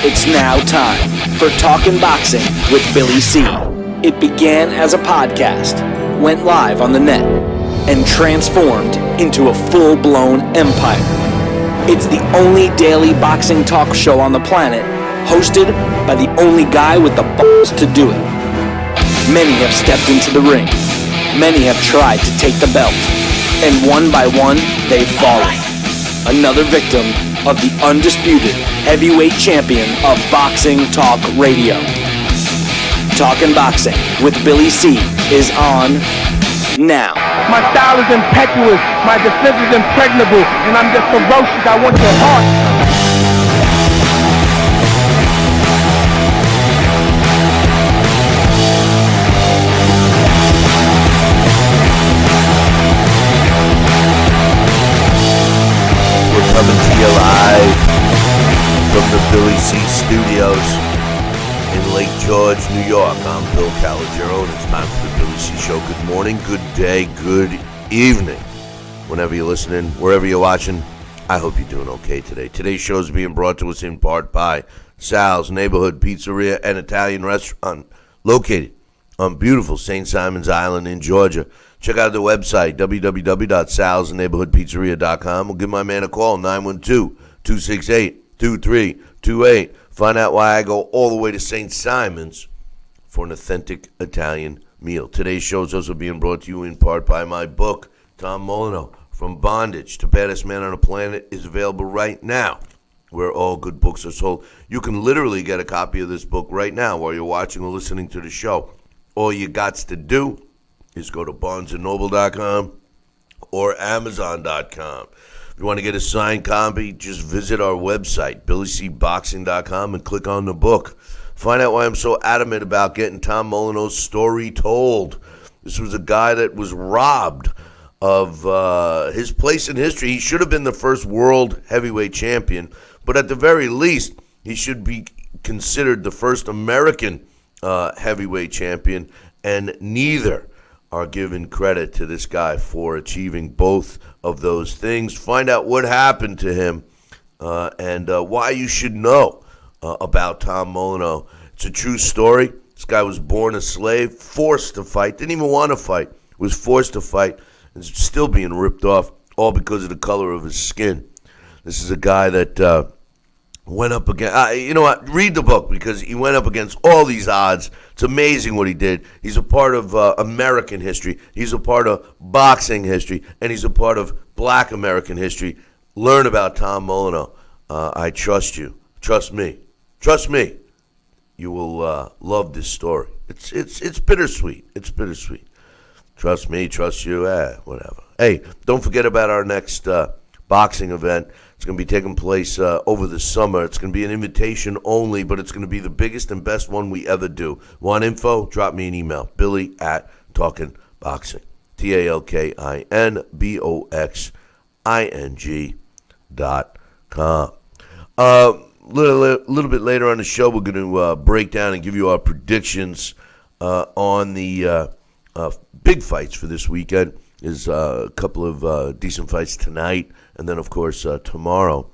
It's now time for Talkin' Boxing with Billy C. It began as a podcast, went live on the net, and transformed into a full-blown empire. It's the only daily boxing talk show on the planet, hosted by the only guy with the balls to do it. Many have stepped into the ring. Many have tried to take the belt. And one by one, they've fallen. Another victim of the undisputed heavyweight champion of Boxing Talk Radio. Talkin' Boxing with Billy C is on now. My style is impetuous, my defense is impregnable, and I'm just ferocious. I want your heart. Coming to you live from the Billy C Studios in Lake George, New York. I'm Bill Calogero, and it's time for the Billy C Show. Good morning, good day, good evening. Whenever you're listening, wherever you're watching, I hope you're doing okay today. Today's show is being brought to us in part by Sal's Neighborhood Pizzeria and Italian Restaurant, located on beautiful St. Simon's Island in Georgia. Check out the website, www.salsneighborhoodpizzeria.com. We'll give my man a call, 912-268-2328. Find out why I go all the way to St. Simon's for an authentic Italian meal. Today's show is also being brought to you in part by my book, Tom Molyneux, From Bondage to Baddest Man on the Planet, is available right now where all good books are sold. You can literally get a copy of this book right now while you're watching or listening to the show. All you got to do is go to barnesandnoble.com or amazon.com. If you want to get a signed copy, just visit our website, billycboxing.com, and click on the book. Find out why I'm so adamant about getting Tom Molyneux's story told. This was a guy that was robbed of his place in history. He should have been the first world heavyweight champion, but at the very least, he should be considered the first American heavyweight champion, and neither are giving credit to this guy for achieving both of those things. Find out what happened to him and why you should know about Tom Molyneux. It's a true story. This guy was born a slave, forced to fight, didn't even want to fight, was forced to fight, and is still being ripped off, all because of the color of his skin. This is a guy that went up against, you know what, read the book, because he went up against all these odds. It's amazing what he did. He's a part of American history. He's a part of boxing history, and he's a part of Black American history. Learn about Tom Molyneux. I trust you. Trust me. Trust me. You will love this story. It's bittersweet. It's bittersweet. Trust me. Trust you. Whatever. Hey, don't forget about our next boxing event. It's going to be taking place over the summer. It's going to be an invitation only, but it's going to be the biggest and best one we ever do. Want info? Drop me an email. Billy@TalkinBoxing. TalkinBoxing.com. Little bit later on the show, we're going to break down and give you our predictions on the big fights for this weekend. There's a couple of decent fights tonight, and then, of course, tomorrow.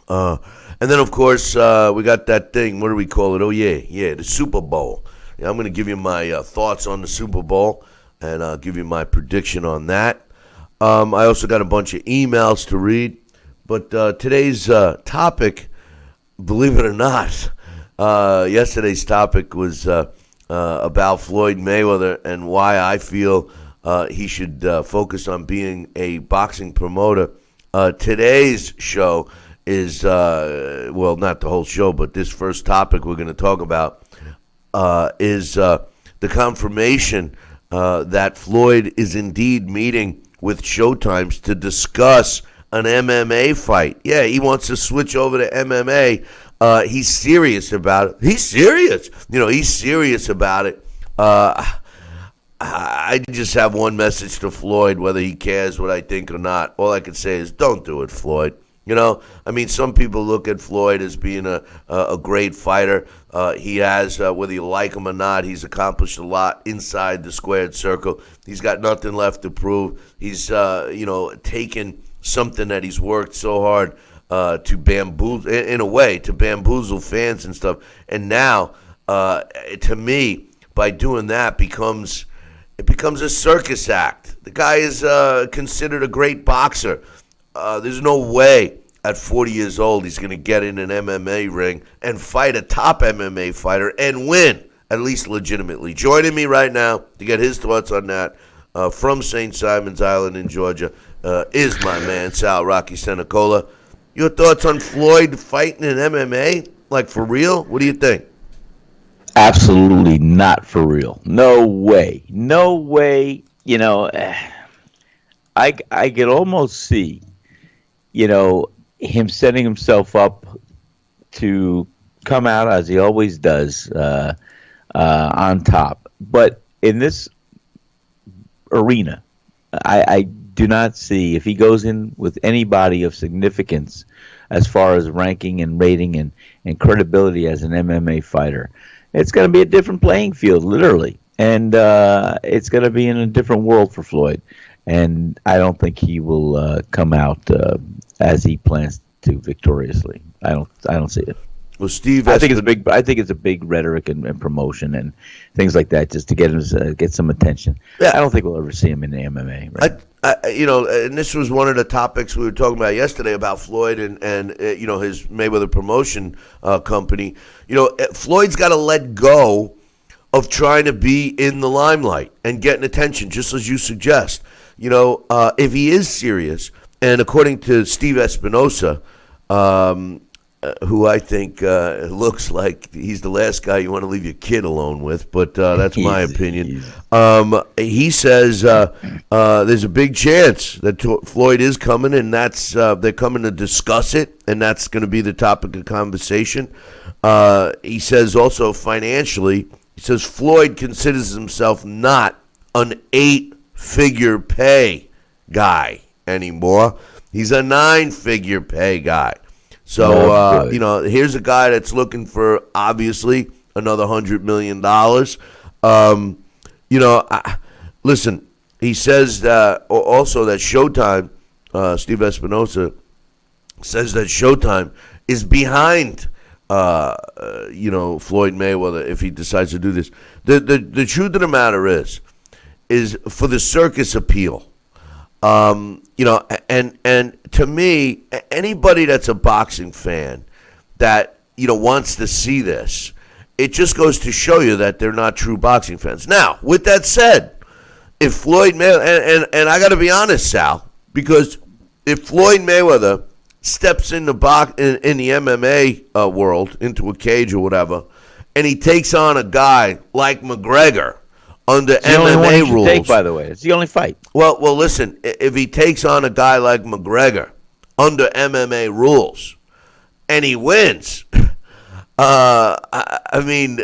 And then, of course, we got that thing. What do we call it? Oh, yeah, the Super Bowl. Yeah, I'm going to give you my thoughts on the Super Bowl, and I'll give you my prediction on that. I also got a bunch of emails to read. But today's topic, believe it or not, yesterday's topic was about Floyd Mayweather and why I feel he should focus on being a boxing promoter. Today's show is, well, not the whole show, but this first topic we're going to talk about is the confirmation that Floyd is indeed meeting with Showtimes to discuss an MMA fight. Yeah, he wants to switch over to MMA. He's serious about it. He's serious. He's serious about it. I just have one message to Floyd, whether he cares what I think or not. All I can say is don't do it, Floyd. Some people look at Floyd as being a great fighter. He has, whether you like him or not, he's accomplished a lot inside the squared circle. He's got nothing left to prove. He's, taken something that he's worked so hard to bamboozle, in a way, to bamboozle fans and stuff. And now, to me, by doing that, it becomes a circus act. The guy is considered a great boxer. There's no way at 40 years old he's going to get in an MMA ring and fight a top MMA fighter and win, at least legitimately. Joining me right now to get his thoughts on that from St. Simon's Island in Georgia is my man, Sal Rocky Senecola. Your thoughts on Floyd fighting in MMA? Like, for real? What do you think? Absolutely not for real. No way. No way. You know, I could almost see, you know, him setting himself up to come out as he always does on top. But in this arena, I do not see, if he goes in with anybody of significance as far as ranking and rating and credibility as an MMA fighter, it's going to be a different playing field, literally. And it's going to be in a different world for Floyd. And I don't think he will come out as he plans to victoriously. I don't see it. Well, Steve, I think it's a big rhetoric and promotion and things like that, just to get some attention. Yeah. I don't think we'll ever see him in the MMA. Right? And this was one of the topics we were talking about yesterday about Floyd and his Mayweather promotion company. You know, Floyd's got to let go of trying to be in the limelight and getting attention, just as you suggest. You know, if he is serious, and according to Steve Espinosa, who I think looks like he's the last guy you want to leave your kid alone with, but that's my opinion. He says there's a big chance that Floyd is coming, and that's they're coming to discuss it, and that's going to be the topic of conversation. He says also financially, he says Floyd considers himself not an 8-figure pay guy anymore. He's a 9-figure pay guy. So, here's a guy that's looking for, obviously, another $100 million. Listen, he says that also that Showtime, Steve Espinosa, says that Showtime is behind, Floyd Mayweather if he decides to do this. The truth of the matter is for the circus appeal. And to me, anybody that's a boxing fan that, wants to see this, it just goes to show you that they're not true boxing fans. Now, with that said, if Floyd Mayweather, and I got to be honest, Sal, because if Floyd Mayweather steps in the MMA world, into a cage or whatever, and he takes on a guy like McGregor, under it's MMA rules. Take, by the way, it's the only fight. Well, listen. If he takes on a guy like McGregor under MMA rules, and he wins, I mean,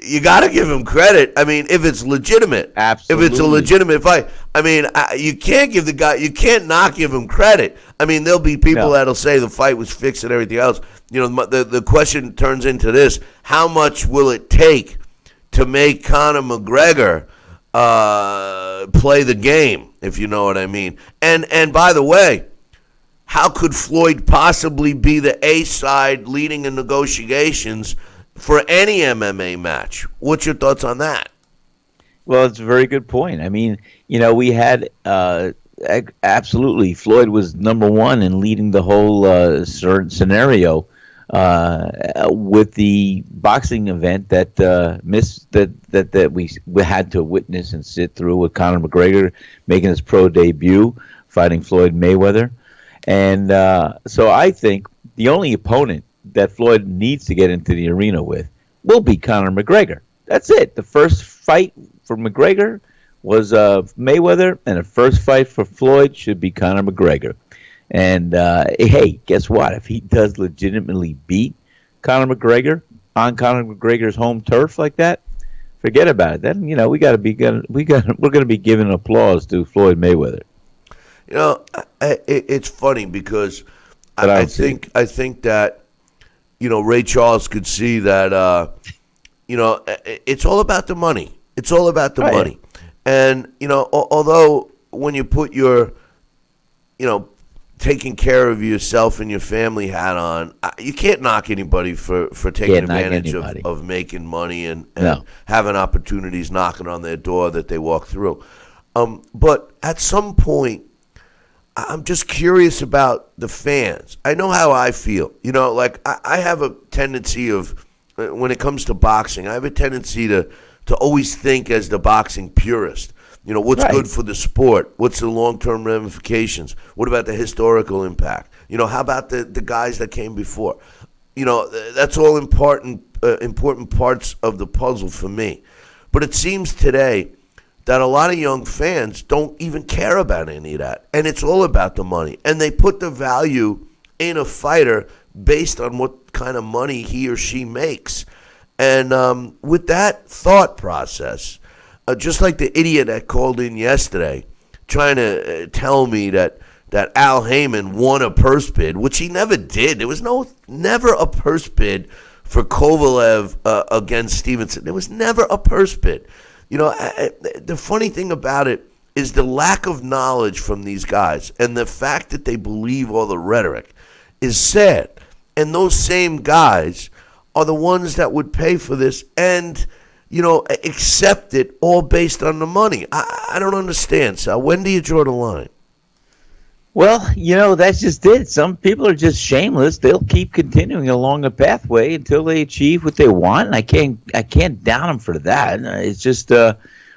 you got to give him credit. I mean, if it's legitimate, absolutely. If it's a legitimate fight, I mean, you can't not give him credit. I mean, there'll be people that'll say the fight was fixed and everything else. The question turns into this: how much will it take to make Conor McGregor play the game, if you know what I mean? And by the way, how could Floyd possibly be the A side leading in negotiations for any MMA match? What's your thoughts on that? Well, it's a very good point. I mean, we had absolutely Floyd was number one in leading the whole scenario with the boxing event that that we had to witness and sit through, with Conor McGregor making his pro debut, fighting Floyd Mayweather. And so I think the only opponent that Floyd needs to get into the arena with will be Conor McGregor. That's it. The first fight for McGregor was Mayweather, and the first fight for Floyd should be Conor McGregor. And, hey, guess what? If he does legitimately beat Conor McGregor on Conor McGregor's home turf like that, forget about it. Then, we're going to be giving applause to Floyd Mayweather. It's funny because I think that, Ray Charles could see that, it's all about the money. It's all about the money. Yeah. And, although when you put your, taking care of yourself and your family hat on, you can't knock anybody for taking advantage of making money and having opportunities knocking on their door that they walk through. But at some point, I'm just curious about the fans. I know how I feel. You know, like I have a tendency of, when it comes to boxing, I have a tendency to always think as the boxing purist. You know, what's good for the sport? What's the long-term ramifications? What about the historical impact? You know, how about the guys that came before? You know, that's all important parts of the puzzle for me. But it seems today that a lot of young fans don't even care about any of that. And it's all about the money. And they put the value in a fighter based on what kind of money he or she makes. And with that thought process, just like the idiot that called in yesterday trying to tell me that Al Heyman won a purse bid, which he never did. There was never a purse bid for Kovalev against Stevenson. There was never a purse bid. You know, the funny thing about it is the lack of knowledge from these guys and the fact that they believe all the rhetoric is sad. And those same guys are the ones that would pay for this and, you know, accept it all based on the money. I don't understand, Sal. When do you draw the line? Well, you know, that's just it. Some people are just shameless. They'll keep continuing along a pathway until they achieve what they want. And I can't down them for that. It's just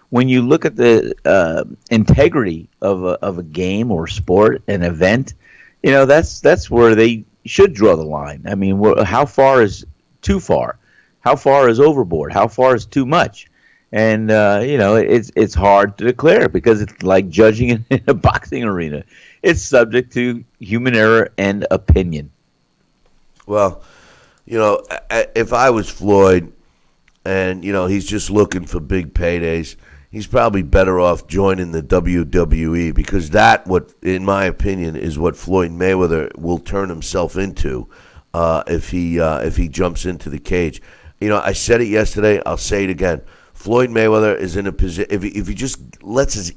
when you look at the integrity of a game or sport, an event, you know, that's where they should draw the line. I mean, how far is too far? How far is overboard? How far is too much? And, you know, it's hard to declare because it's like judging in a boxing arena. It's subject to human error and opinion. Well, you know, if I was Floyd and, you know, he's just looking for big paydays, he's probably better off joining the WWE because in my opinion, is what Floyd Mayweather will turn himself into if he jumps into the cage. You know, I said it yesterday. I'll say it again. Floyd Mayweather is in a position, if he just lets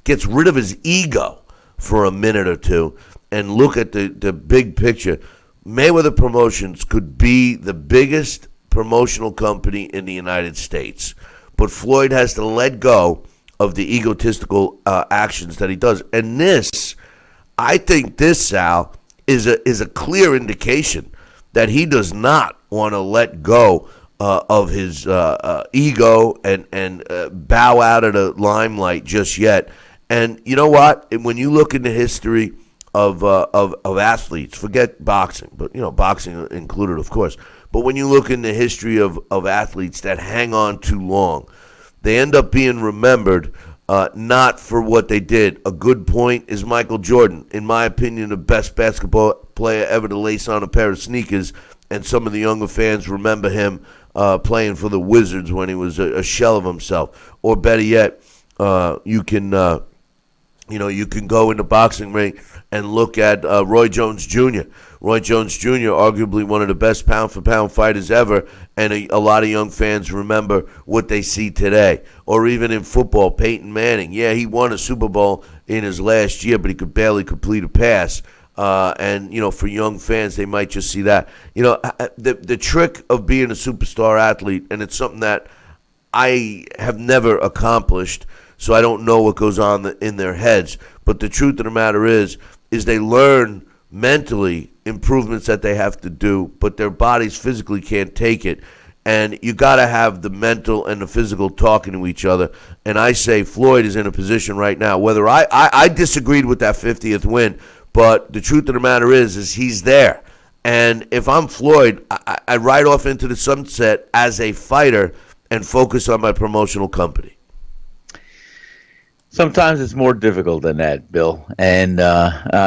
gets rid of his ego for a minute or two and look at the big picture, Mayweather Promotions could be the biggest promotional company in the United States. But Floyd has to let go of the egotistical actions that he does. And I think this, Sal, is a clear indication that he does not want to let go of his ego and bow out of the limelight just yet. And you know what? When you look in the history of athletes, forget boxing, but you know, boxing included, of course. But when you look in the history of athletes that hang on too long, they end up being remembered not for what they did. A good point is Michael Jordan, in my opinion, the best basketball player ever to lace on a pair of sneakers. And some of the younger fans remember him playing for the Wizards when he was a shell of himself. Or better yet, you can go in the boxing ring and look at Roy Jones Jr. Roy Jones Jr., arguably one of the best pound-for-pound fighters ever, and a lot of young fans remember what they see today. Or even in football, Peyton Manning. Yeah, he won a Super Bowl in his last year, but he could barely complete a pass. And, you know, for young fans, they might just see that. You know, the trick of being a superstar athlete, and it's something that I have never accomplished, so I don't know what goes on in their heads. But the truth of the matter is they learn mentally improvements that they have to do, but their bodies physically can't take it. And you got to have the mental and the physical talking to each other. And I say Floyd is in a position right now, whether I disagreed with that 50th win, but the truth of the matter is he's there. And if I'm Floyd, I ride off into the sunset as a fighter and focus on my promotional company. Sometimes it's more difficult than that, Bill. And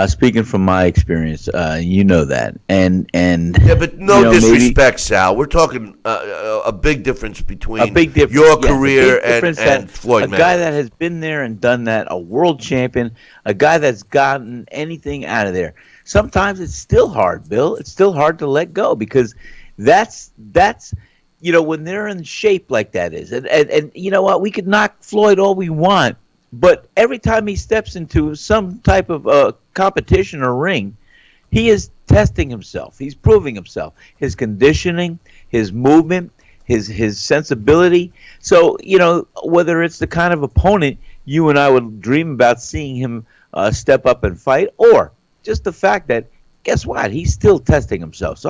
speaking from my experience, you know that. And yeah, but no disrespect, Sal. We're talking a big difference between your career and Floyd Mayweather. A guy that has been there and done that, a world champion, a guy that's gotten anything out of there. Sometimes it's still hard, Bill. It's still hard to let go because that's you know, when they're in shape like that is. And you know what? We could knock Floyd all we want. But every time he steps into some type of competition or ring, he is testing himself. He's proving himself. His conditioning, his movement, his sensibility. So, whether it's the kind of opponent you and I would dream about seeing him step up and fight, or just the fact that, guess what? He's still testing himself. So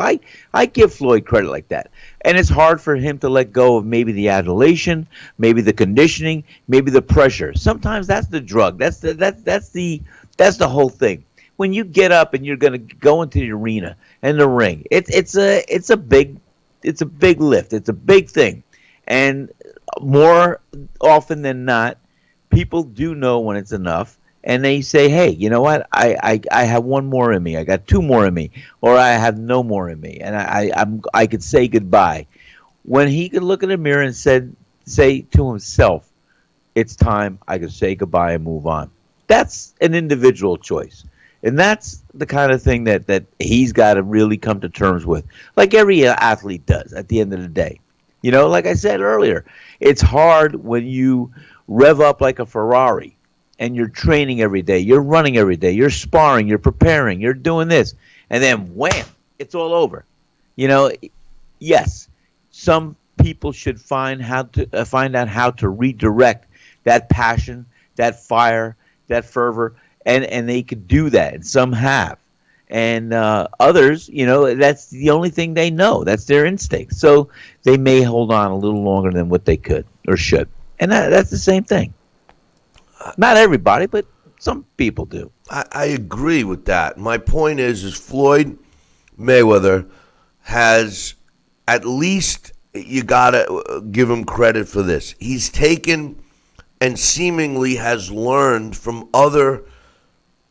I give Floyd credit like that. And it's hard for him to let go of maybe the adulation, maybe the conditioning, maybe the pressure. Sometimes that's the drug. That's the whole thing. When you get up and you're going to go into the arena and the ring, it's a big lift. It's a big thing. And more often than not, people do know when it's enough. And they say, hey, you know what? I have one more in me. I got two more in me, or I have no more in me, and I could say goodbye. When he could look in the mirror and say to himself, it's time. I could say goodbye and move on. That's an individual choice, and that's the kind of thing that he's got to really come to terms with, like every athlete does. At the end of the day, like I said earlier, it's hard when you rev up like a Ferrari. And you're training every day, you're running every day, you're sparring, you're preparing, you're doing this, and then wham, it's all over. Yes, some people should find out how to redirect that passion, that fire, that fervor, and they could do that, and some have. And others, that's the only thing they know. That's their instinct. So they may hold on a little longer than what they could or should. And that's the same thing. Not everybody, but some people do. I agree with that. My point is Floyd Mayweather has, at least you got to give him credit for this. He's taken and seemingly has learned from other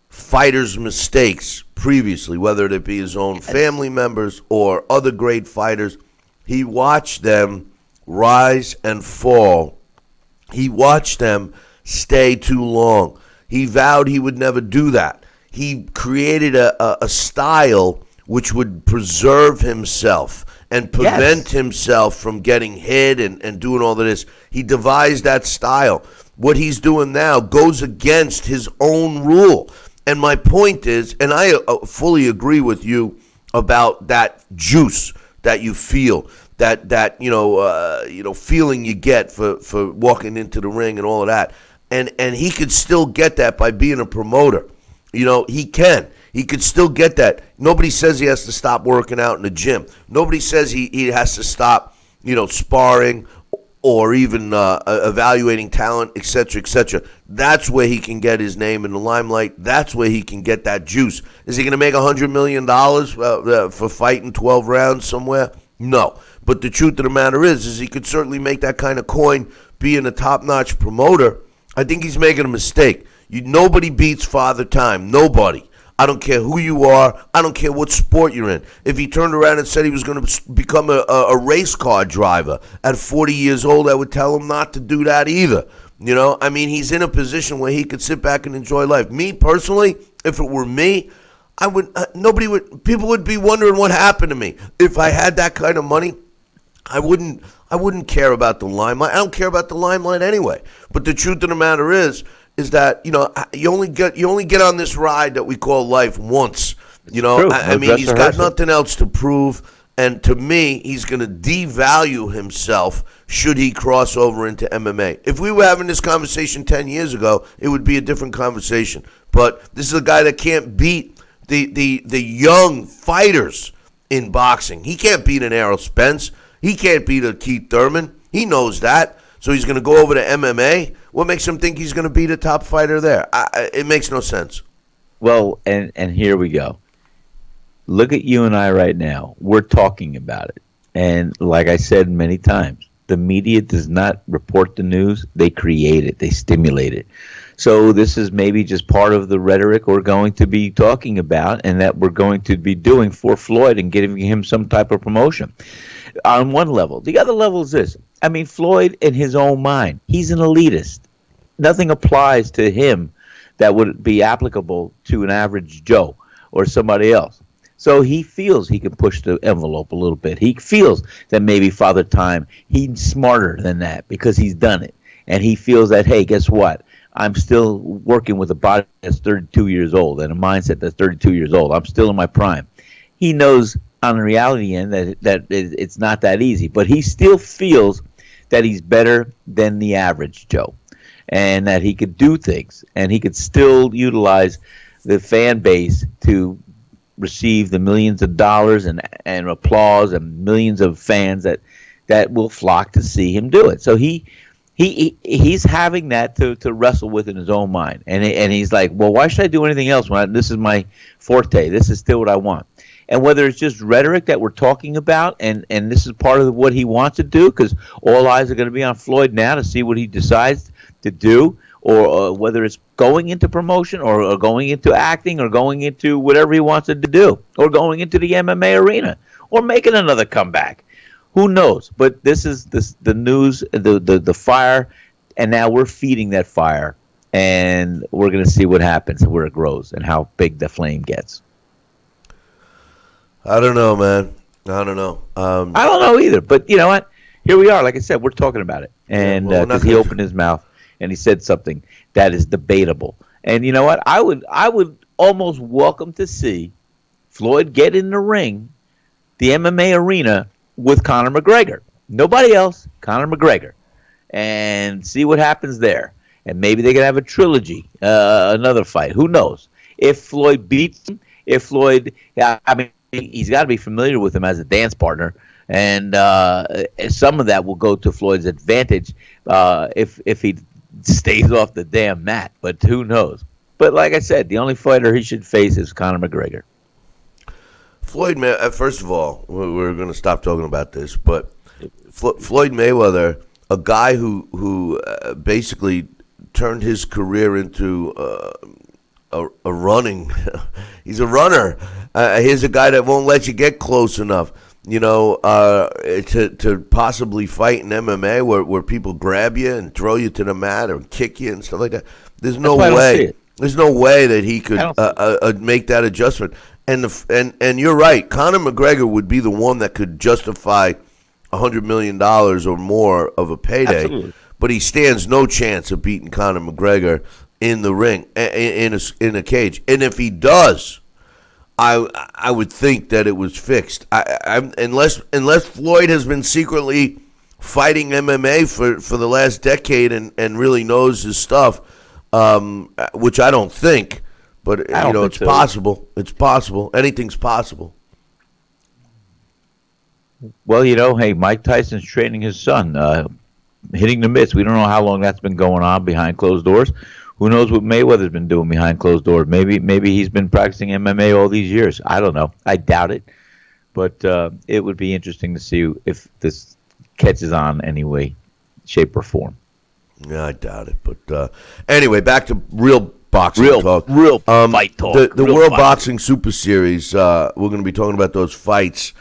fighters' mistakes previously, whether it be his own family members or other great fighters. He watched them rise and fall. He watched them stay too long. He vowed he would never do that. He created a style which would preserve himself and prevent himself from getting hit and doing all of this. He devised that style. What he's doing now goes against his own rule. And my point is, and I fully agree with you about that juice that you feel, that feeling you get for walking into the ring and all of that. And he could still get that by being a promoter. He can. He could still get that. Nobody says he has to stop working out in the gym. Nobody says he has to stop, sparring or even evaluating talent, et cetera, et cetera. That's where he can get his name in the limelight. That's where he can get that juice. Is he going to make $100 million for fighting 12 rounds somewhere? No. But the truth of the matter is he could certainly make that kind of coin being a top-notch promoter. I think he's making a mistake. Nobody beats Father Time. Nobody. I don't care who you are. I don't care what sport you're in. If he turned around and said he was going to become a race car driver at 40 years old, I would tell him not to do that either. He's in a position where he could sit back and enjoy life. Me, personally, if it were me, people would be wondering what happened to me. If I had that kind of money, I wouldn't care about the limelight. I don't care about the limelight anyway. But the truth of the matter is that you only get on this ride that we call life once. He's got nothing else to prove, and to me, he's going to devalue himself should he cross over into MMA. If we were having this conversation 10 years ago, it would be a different conversation. But this is a guy that can't beat the young fighters in boxing. He can't beat an Errol Spence. He can't beat a Keith Thurman. He knows that. So he's going to go over to MMA. What makes him think he's going to be the top fighter there? It makes no sense. Well, and here we go. Look at you and I right now. We're talking about it. And like I said many times, the media does not report the news. They create it. They stimulate it. So this is maybe just part of the rhetoric we're going to be talking about and that we're going to be doing for Floyd and giving him some type of promotion. On one level. The other level is this. Floyd, in his own mind, he's an elitist. Nothing applies to him that would be applicable to an average Joe or somebody else. So he feels he can push the envelope a little bit. He feels that maybe Father Time, he's smarter than that because he's done it. And he feels that, hey, guess what? I'm still working with a body that's 32 years old and a mindset that's 32 years old. I'm still in my prime. He knows on the reality end that it's not that easy, but he still feels that he's better than the average Joe, and that he could do things, and he could still utilize the fan base to receive the millions of dollars and applause and millions of fans that will flock to see him do it. So he's having that to wrestle with in his own mind, and he's like, well, why should I do anything else when this is my forte? This is still what I want. And whether it's just rhetoric that we're talking about, and this is part of what he wants to do, because all eyes are going to be on Floyd now to see what he decides to do, or whether it's going into promotion or going into acting or going into whatever he wants to do, or going into the MMA arena or making another comeback. Who knows? But this is the news, the fire, and now we're feeding that fire, and we're going to see what happens and where it grows and how big the flame gets. I don't know, man. I don't know. I don't know either. But you know what? Here we are. Like I said, we're talking about it. And because he opened his mouth and he said something that is debatable. And you know what? I would almost welcome to see Floyd get in the ring, the MMA arena, with Conor McGregor. Nobody else, Conor McGregor. And see what happens there. And maybe they could have a trilogy, another fight. Who knows? If Floyd beats him, he's got to be familiar with him as a dance partner, and some of that will go to Floyd's advantage if he stays off the damn mat. But who knows? But like I said, the only fighter he should face is Conor McGregor. Floyd, first of all, we're going to stop talking about this, but Floyd Mayweather, a guy who basically turned his career into a running. He's a runner. Here's a guy that won't let you get close enough. You know, to possibly fight in MMA where people grab you and throw you to the mat or kick you and stuff like that. There's no way. There's no way that he could make that adjustment. And you're right. Conor McGregor would be the one that could justify $100 million or more of a payday. Absolutely. But he stands no chance of beating Conor McGregor in the ring, in a cage. And if he does, I would think that it was fixed. Unless Floyd has been secretly fighting MMA for the last decade and really knows his stuff, which I don't think. But it's possible. It's possible. Anything's possible. Well, hey, Mike Tyson's training his son, hitting the mitts. We don't know how long that's been going on behind closed doors. Who knows what Mayweather's been doing behind closed doors? Maybe he's been practicing MMA all these years. I don't know. I doubt it. But it would be interesting to see if this catches on any way, shape, or form. Yeah, I doubt it. But anyway, back to real boxing talk. Real fight talk. The World Boxing Super Series, we're going to be talking about those fights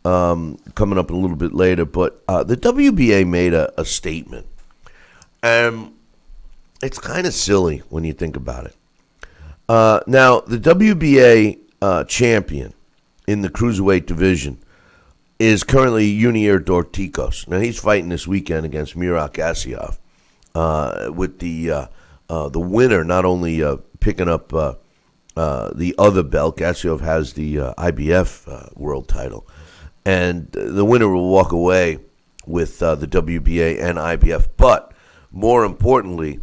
coming up a little bit later. But the WBA made a statement. It's kind of silly when you think about it. Now, the WBA champion in the cruiserweight division is currently Junior Dorticos. Now, he's fighting this weekend against Mirak Asiyov, with the winner not only picking up the other belt. Asiyov has the IBF world title, and the winner will walk away with the WBA and IBF. But more importantly,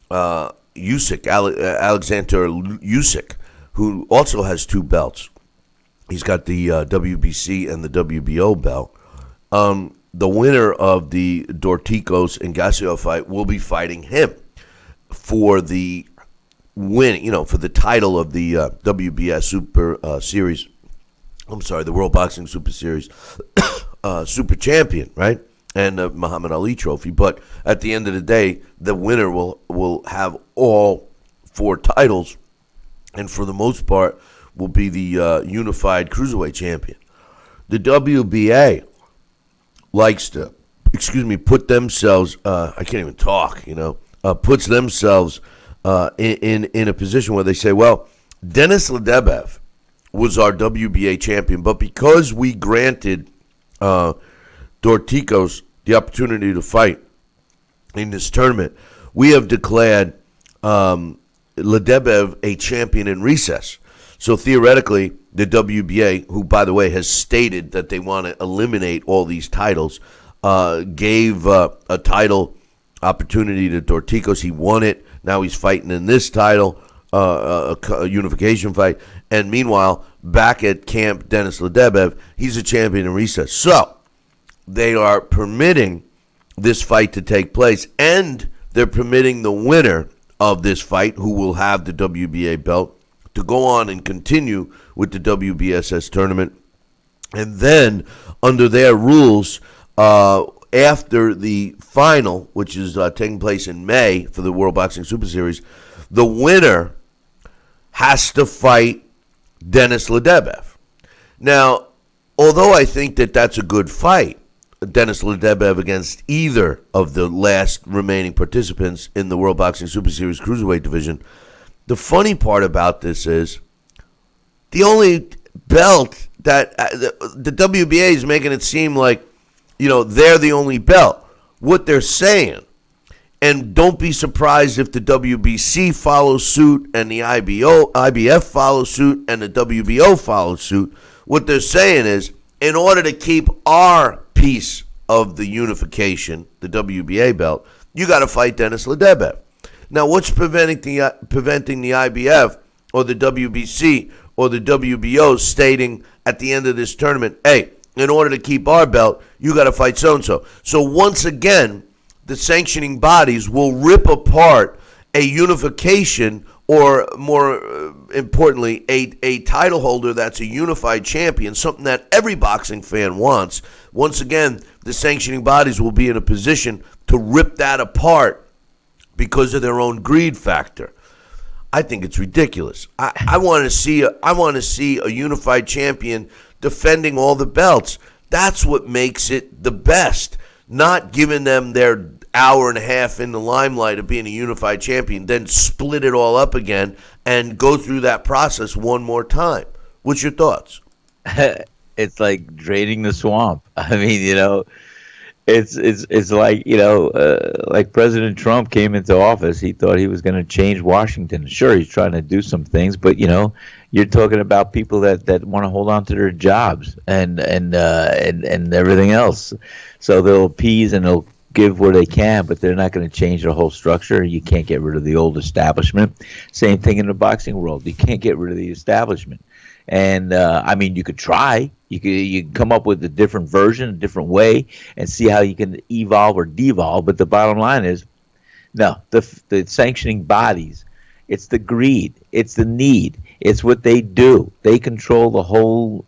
Usyk, Alexander Usyk, who also has two belts. He's got the WBC and the WBO belt. The winner of the Dorticos and Gassio fight will be fighting him for the win, for the title of the WBS Super Series. I'm sorry, the World Boxing Super Series Super Champion, right? And the Muhammad Ali Trophy. But at the end of the day, the winner will have all four titles, and for the most part, will be the unified cruiserweight champion. The WBA likes to, put themselves. I can't even talk. Puts themselves in a position where they say, well, Denis Ledebev was our WBA champion, but because we granted Dorticos the opportunity to fight in this tournament, we have declared Ledebev a champion in recess. So theoretically, the WBA, who, by the way, has stated that they want to eliminate all these titles, gave a title opportunity to Dorticos. He won it. Now he's fighting in this title, a unification fight. And meanwhile, back at camp, Denis Ledebev, he's a champion in recess. So they are permitting this fight to take place, and they're permitting the winner of this fight, who will have the WBA belt, to go on and continue with the WBSS tournament. And then, under their rules, after the final, which is taking place in May for the World Boxing Super Series, the winner has to fight Denis Ledebev. Now, although I think that that's a good fight, Denis Ledebev against either of the last remaining participants in the World Boxing Super Series Cruiserweight division, the funny part about this is the only belt that the WBA is making it seem like, they're the only belt. What they're saying, and don't be surprised if the WBC follows suit and the IBF follows suit and the WBO follows suit. What they're saying is, in order to keep our piece of the unification, the WBA belt, you got to fight Denis Ledebev. Now, what's preventing the IBF or the WBC or the WBO stating at the end of this tournament, hey, in order to keep our belt, you got to fight so-and-so. So once again, the sanctioning bodies will rip apart a unification, or more importantly, a title holder that's a unified champion, something that every boxing fan wants. Once again, the sanctioning bodies will be in a position to rip that apart because of their own greed factor. I think it's ridiculous. I want to see a unified champion defending all the belts. That's what makes it the best. Not giving them their hour and a half in the limelight of being a unified champion, then split it all up again and go through that process one more time. What's your thoughts? It's like draining the swamp. I mean, it's like, like President Trump came into office. He thought he was going to change Washington. Sure, he's trying to do some things, but you're talking about people that want to hold on to their jobs and everything else. So they'll appease and they'll give where they can, but they're not going to change the whole structure. You can't get rid of the old establishment. Same thing in the boxing world. You can't get rid of the establishment. And you could try. You can come up with a different version, a different way, and see how you can evolve or devolve. But the bottom line is, no, the sanctioning bodies, it's the greed, it's the need, it's what they do. They control the whole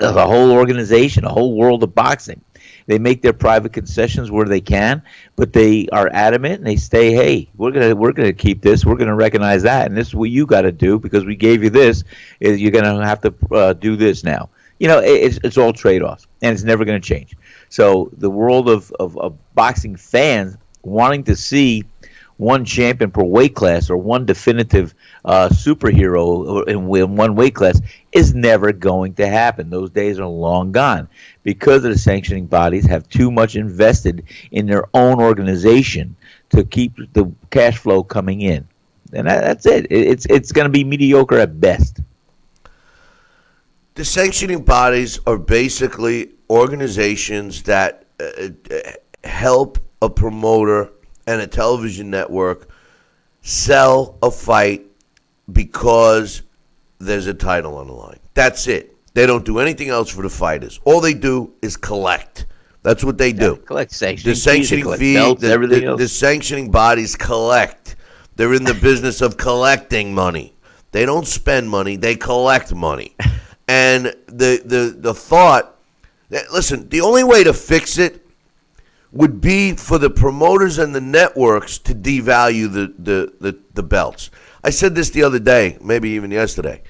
organization, the whole world of boxing. They make their private concessions where they can, but they are adamant and they say, "Hey, we're gonna keep this. We're gonna recognize that, and this is what you got to do because we gave you this. Is you're gonna have to do this now." It's all trade-offs, and it's never going to change. So the world of boxing fans wanting to see one champion per weight class or one definitive superhero in one weight class is never going to happen. Those days are long gone because the sanctioning bodies have too much invested in their own organization to keep the cash flow coming in. And that's it. It's going to be mediocre at best. The sanctioning bodies are basically organizations that help a promoter and a television network sell a fight because there's a title on the line. That's it. They don't do anything else for the fighters. All they do is collect. That's what they do. Collect sanctioning the sanctioning fees, belts, everything else. The sanctioning bodies collect. They're in the business of collecting money. They don't spend money. They collect money. And the thought, listen, the only way to fix it would be for the promoters and the networks to devalue the belts. I said this the other day, maybe even yesterday.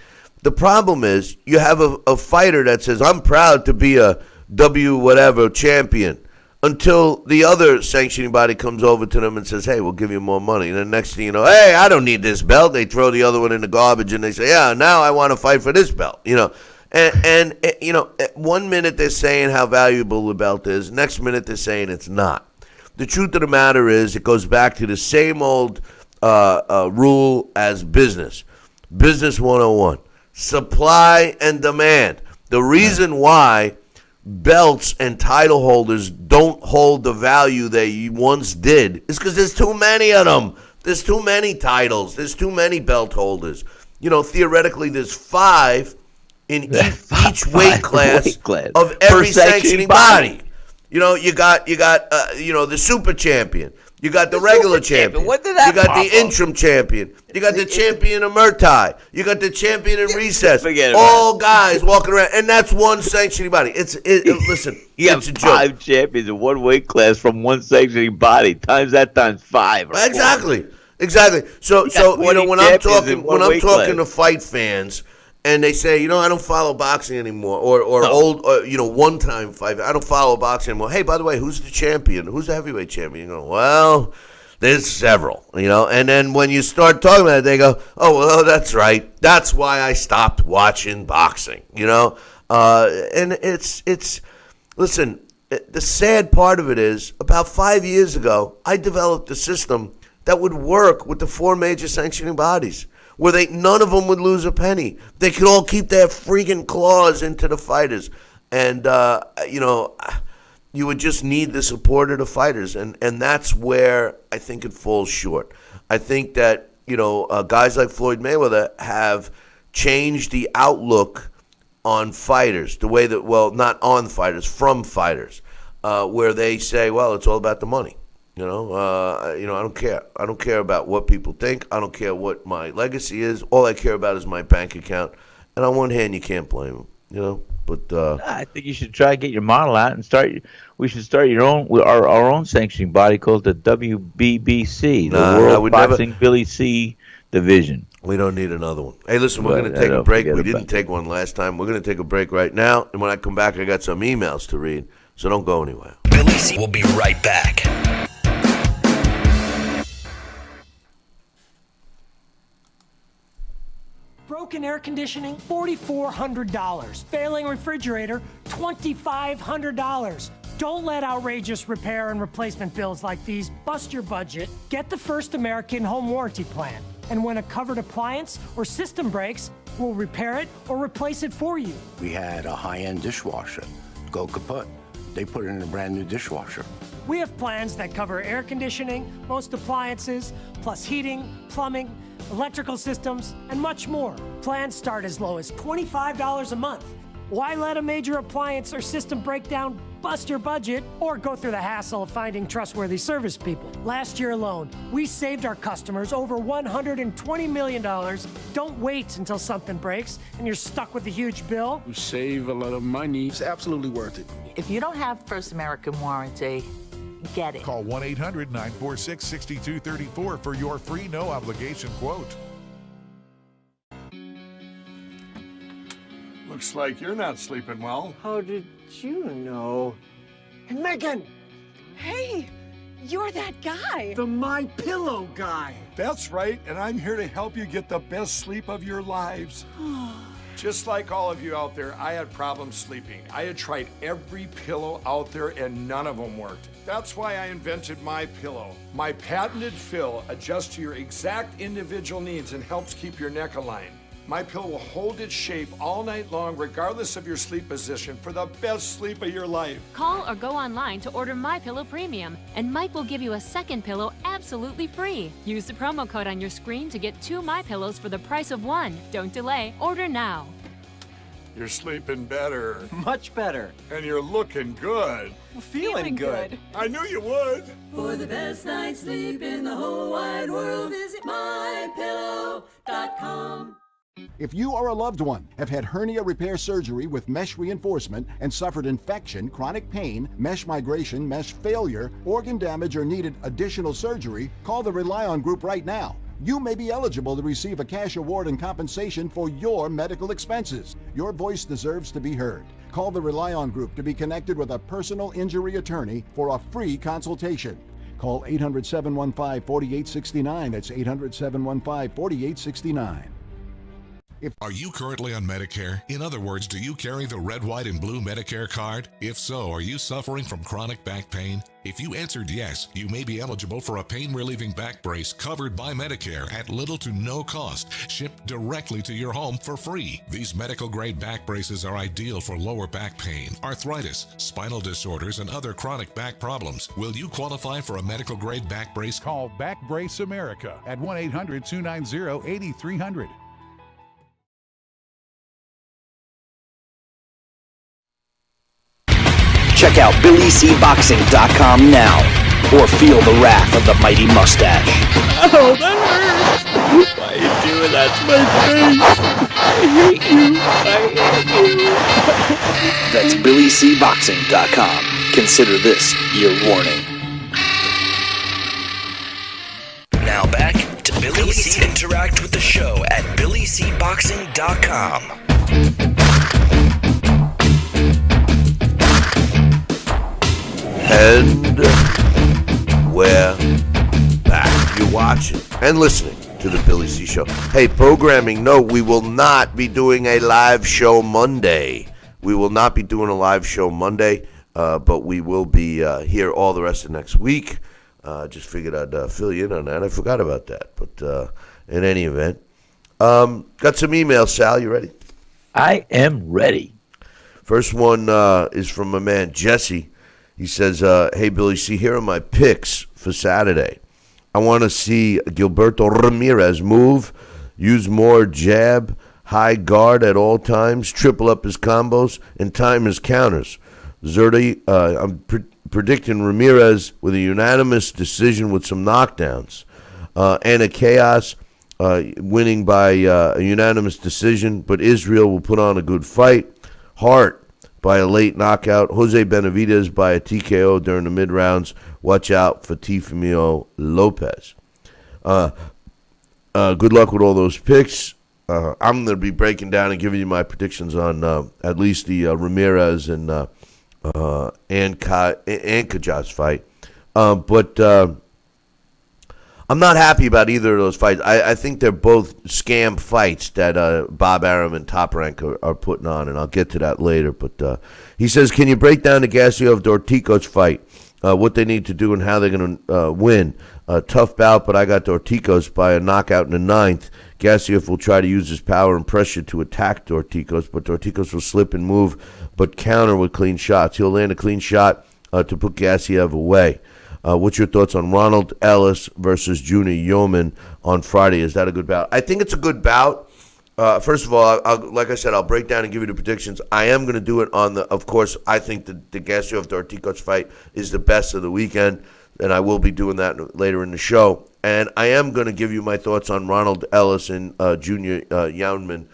The problem is you have a fighter that says, I'm proud to be a W whatever champion, until the other sanctioning body comes over to them and says, hey, we'll give you more money. And then next thing you know, hey, I don't need this belt. They throw the other one in the garbage and they say, yeah, now I want to fight for this belt. And 1 minute they're saying how valuable the belt is. Next minute they're saying it's not. The truth of the matter is it goes back to the same old rule as business. Business 101. Supply and demand. The reason why belts and title holders don't hold the value they once did is because there's too many of them. There's too many titles. There's too many belt holders. Theoretically, there's 5 in each weight class of every sanctioning body. You got the super champion. You got the regular champion. What did that you got the interim champion. You got the champion of Muay Thai. You got the champion in recess. All guys walking around, and that's one sanctioning body. Listen, it's a joke. 5 champions in one weight class from one sanctioning body. Times that times 5. Exactly. So when I'm talking to fight fans, and they say, I don't follow boxing anymore, or one-time fight. I don't follow boxing anymore. Hey, by the way, who's the champion? Who's the heavyweight champion? You go, well, there's several, And then when you start talking about it, they go, oh, well, that's right. That's why I stopped watching boxing, And listen, the sad part of it is, about 5 years ago, I developed a system that would work with the 4 major sanctioning bodies, where none of them would lose a penny. They could all keep their freaking claws into the fighters. And, you would just need the support of the fighters. And that's where I think it falls short. I think that, guys like Floyd Mayweather have changed the outlook on fighters, the way that, not on fighters, from fighters, where they say, well, it's all about the money. I don't care. I don't care about what people think. I don't care what my legacy is. All I care about is my bank account. And on one hand, you can't blame them, But I think you should try to get your model out and we should start our own sanctioning body called the WBBC, the World Boxing Billy C Division. We don't need another one. Hey, listen, we're going to take a break. We didn't take one last time. We're going to take a break right now. And when I come back, I got some emails to read. So don't go anywhere. Billy C will be right back. Broken air conditioning, $4,400. Failing refrigerator, $2,500. Don't let outrageous repair and replacement bills like these bust your budget. Get the First American Home Warranty Plan. And when a covered appliance or system breaks, we'll repair it or replace it for you. We had a high-end dishwasher go kaput. They put it in a brand new dishwasher. We have plans that cover air conditioning, most appliances, plus heating, plumbing, electrical systems, and much more. Plans start as low as $25 a month. Why let a major appliance or system breakdown bust your budget or go through the hassle of finding trustworthy service people? Last year alone, we saved our customers over $120 million. Don't wait until something breaks and you're stuck with a huge bill. You save a lot of money. It's absolutely worth it. If you don't have First American Warranty, get it. Call 1-800-946-6234 for your free no-obligation quote. Looks like you're not sleeping well. How did you know? And Megan! Hey, you're that guy. The My Pillow guy. That's right, and I'm here to help you get the best sleep of your lives. Just like all of you out there, I had problems sleeping. I had tried every pillow out there and none of them worked. That's why I invented My Pillow. My patented fill adjusts to your exact individual needs and helps keep your neck aligned. My Pillow will hold its shape all night long, regardless of your sleep position, for the best sleep of your life. Call or go online to order My Pillow Premium, and Mike will give you a second pillow absolutely free. Use the promo code on your screen to get 2 My Pillows for the price of 1. Don't delay. Order now. You're sleeping better. Much better. And you're looking good. Feeling good. I knew you would. For the best night's sleep in the whole wide world, visit mypillow.com. If you or a loved one have had hernia repair surgery with mesh reinforcement and suffered infection, chronic pain, mesh migration, mesh failure, organ damage, or needed additional surgery, call the Rely On Group right now. You may be eligible to receive a cash award and compensation for your medical expenses. Your voice deserves to be heard. Call the Rely On Group to be connected with a personal injury attorney for a free consultation. Call 800-715-4869. That's 800-715-4869. Are you currently on Medicare? In other words, do you carry the red, white, and blue Medicare card? If so, are you suffering from chronic back pain? If you answered yes, you may be eligible for a pain-relieving back brace covered by Medicare at little to no cost, shipped directly to your home for free. These medical-grade back braces are ideal for lower back pain, arthritis, spinal disorders, and other chronic back problems. Will you qualify for a medical-grade back brace? Call Back Brace America at 1-800-290-8300. Check out BillyCBoxing.com now, or feel the wrath of the mighty mustache. Oh, that hurts. Why are you doing that to my face? I hate you. That's BillyCBoxing.com. Consider this your warning. Now back to Billy C. Interact with the show at BillyCBoxing.com. And we're back. You're watching and listening to the Billy C. Show. Hey, programming note, we will not be doing a live show Monday. But we will be here all the rest of next week. Just figured I'd fill you in on that. I forgot about that. But in any event, got some emails, Sal. You ready? I am ready. First one is from my man, Jesse. He says, hey, Billy C., here are my picks for Saturday. I want to see Gilberto Ramirez move, use more jab, high guard at all times, triple up his combos, and time his counters. Zerdy, I'm predicting Ramirez with a unanimous decision with some knockdowns. Anna Chaos winning by a unanimous decision, but Israel will put on a good fight. Hart by a late knockout. Jose Benavidez by a TKO during the mid-rounds. Watch out for Tifimio Lopez. Good luck with all those picks. I'm going to be breaking down and giving you my predictions on at least the Ramirez and Kajaz fight. But I'm not happy about either of those fights. I think they're both scam fights that Bob Arum and Top Rank are putting on, and I'll get to that later. But he says, can you break down the Gassiev-Dorticos fight, what they need to do and how they're going to win? Tough bout, but I got Dorticos by a knockout in the ninth. Gassiev will try to use his power and pressure to attack Dorticos, but Dorticos will slip and move, but counter with clean shots. He'll land a clean shot to put Gassiev away. What's your thoughts on Ronald Ellis versus Junior Yeoman on Friday? Is that a good bout? I think it's a good bout. First of all, like I said, I'll break down and give you the predictions. I am going to do it on of course, I think the Gassiev-Dorticos fight is the best of the weekend, and I will be doing that later in the show. And I am going to give you my thoughts on Ronald Ellis and Junior Yaunin.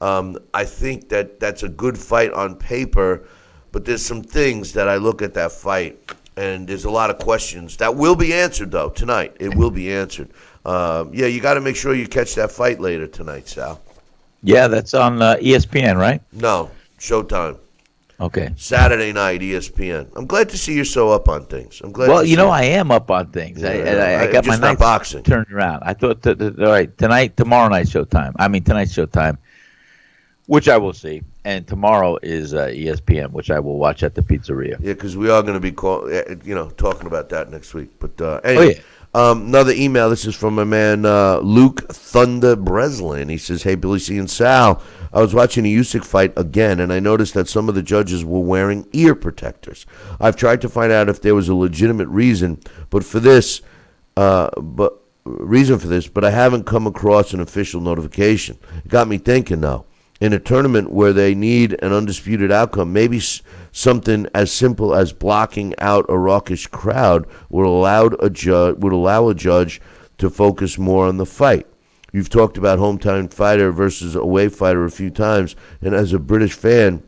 I think that's a good fight on paper, but there's some things that I look at that fight, and there's a lot of questions that will be answered, though, tonight. It will be answered. You got to make sure you catch that fight later tonight, Sal. Yeah, that's on ESPN, right? No, Showtime. Okay. Saturday night, ESPN. I'm glad to see you're so up on things. I'm glad. Well, I am up on things. I got my nights boxing turned around. I thought, all right, tomorrow night's Showtime, which I will see. And tomorrow is ESPN, which I will watch at the pizzeria. Yeah, because we are going to be talking about that next week. But anyway, another email. This is from my man Luke Thunder Breslin. He says, hey, Billy C. and Sal, I was watching a Usyk fight again, and I noticed that some of the judges were wearing ear protectors. I've tried to find out if there was a legitimate reason, but I haven't come across an official notification. It got me thinking, though. In a tournament where they need an undisputed outcome, maybe something as simple as blocking out a raucous crowd would allow a judge to focus more on the fight. You've talked about hometown fighter versus away fighter a few times, and as a British fan,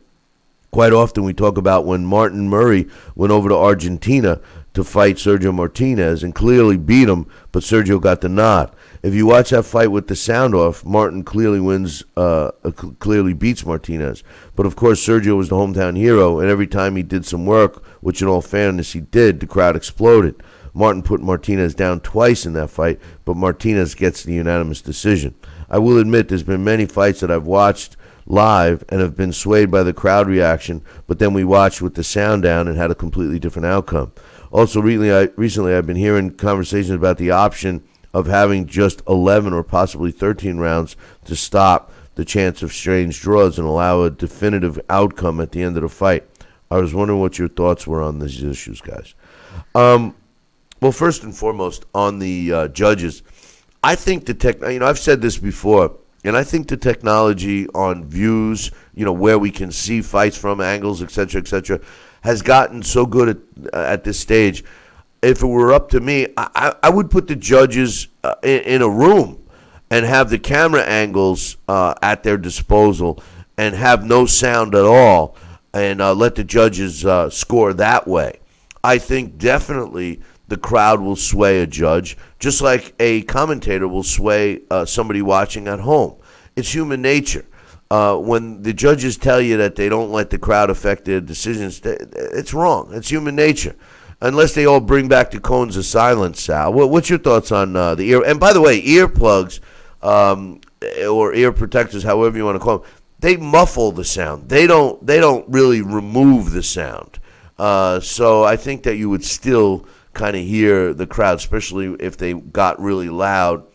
quite often we talk about when Martin Murray went over to Argentina to fight Sergio Martinez and clearly beat him, but Sergio got the nod. If you watch that fight with the sound off, Martin clearly beats Martinez. But of course, Sergio was the hometown hero, and every time he did some work, which in all fairness he did, the crowd exploded. Martin put Martinez down twice in that fight, but Martinez gets the unanimous decision. I will admit there's been many fights that I've watched live and have been swayed by the crowd reaction, but then we watched with the sound down and had a completely different outcome. Also, recently I've been hearing conversations about the option of having just 11 or possibly 13 rounds to stop the chance of strange draws and allow a definitive outcome at the end of the fight. I was wondering what your thoughts were on these issues, guys. Well, first and foremost, on the judges, I think I've said this before, and I think the technology on views, where we can see fights from, angles, et cetera, has gotten so good at this stage. If it were up to me, I would put the judges in a room and have the camera angles at their disposal and have no sound at all and let the judges score that way. I think definitely the crowd will sway a judge, just like a commentator will sway somebody watching at home. It's human nature. When the judges tell you that they don't let the crowd affect their decisions, it's wrong. It's human nature. Unless they all bring back the cones of silence, Sal. What's your thoughts on the ear? And by the way, earplugs or ear protectors, however you want to call them, they muffle the sound. They don't really remove the sound. So I think that you would still kind of hear the crowd, especially if they got really loud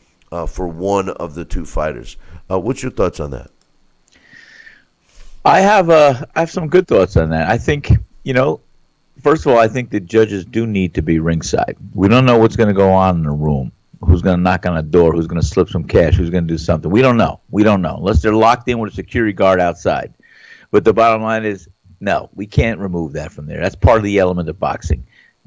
for one of the two fighters. What's your thoughts on that? I have some good thoughts on that. I think, first of all, I think the judges do need to be ringside. We don't know what's going to go on in the room. Who's going to knock on a door? Who's going to slip some cash? Who's going to do something? We don't know. Unless they're locked in with a security guard outside. But the bottom line is, no, we can't remove that from there. That's part of the element of boxing.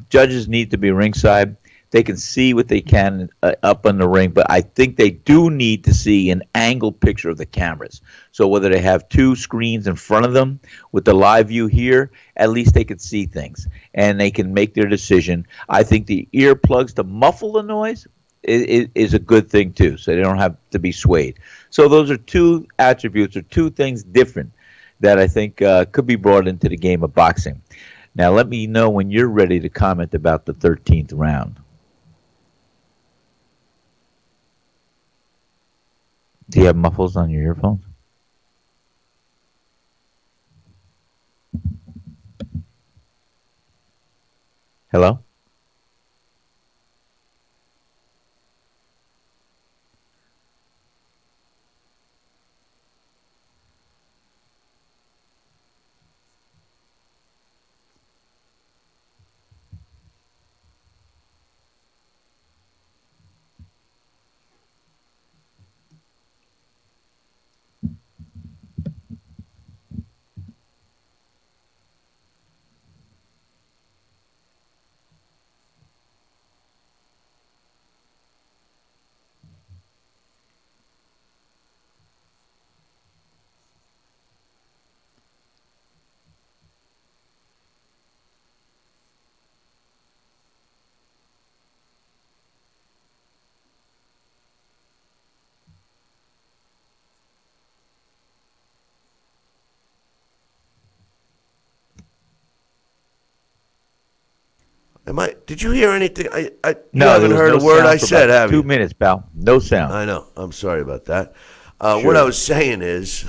Judges need to be ringside. They can see what they can up in the ring, but I think they do need to see an angled picture of the cameras. So whether they have two screens in front of them with the live view here, at least they can see things and they can make their decision. I think the earplugs to muffle the noise is a good thing too, so they don't have to be swayed. So those are two attributes or two things different that I think could be brought into the game of boxing. Now let me know when you're ready to comment about the 13th round. Do you have muffles on your earphones? Hello? Did you hear anything? You No, haven't heard a word I said, have you? 2 minutes, pal. No sound. I know. I'm sorry about that. Sure. What I was saying is,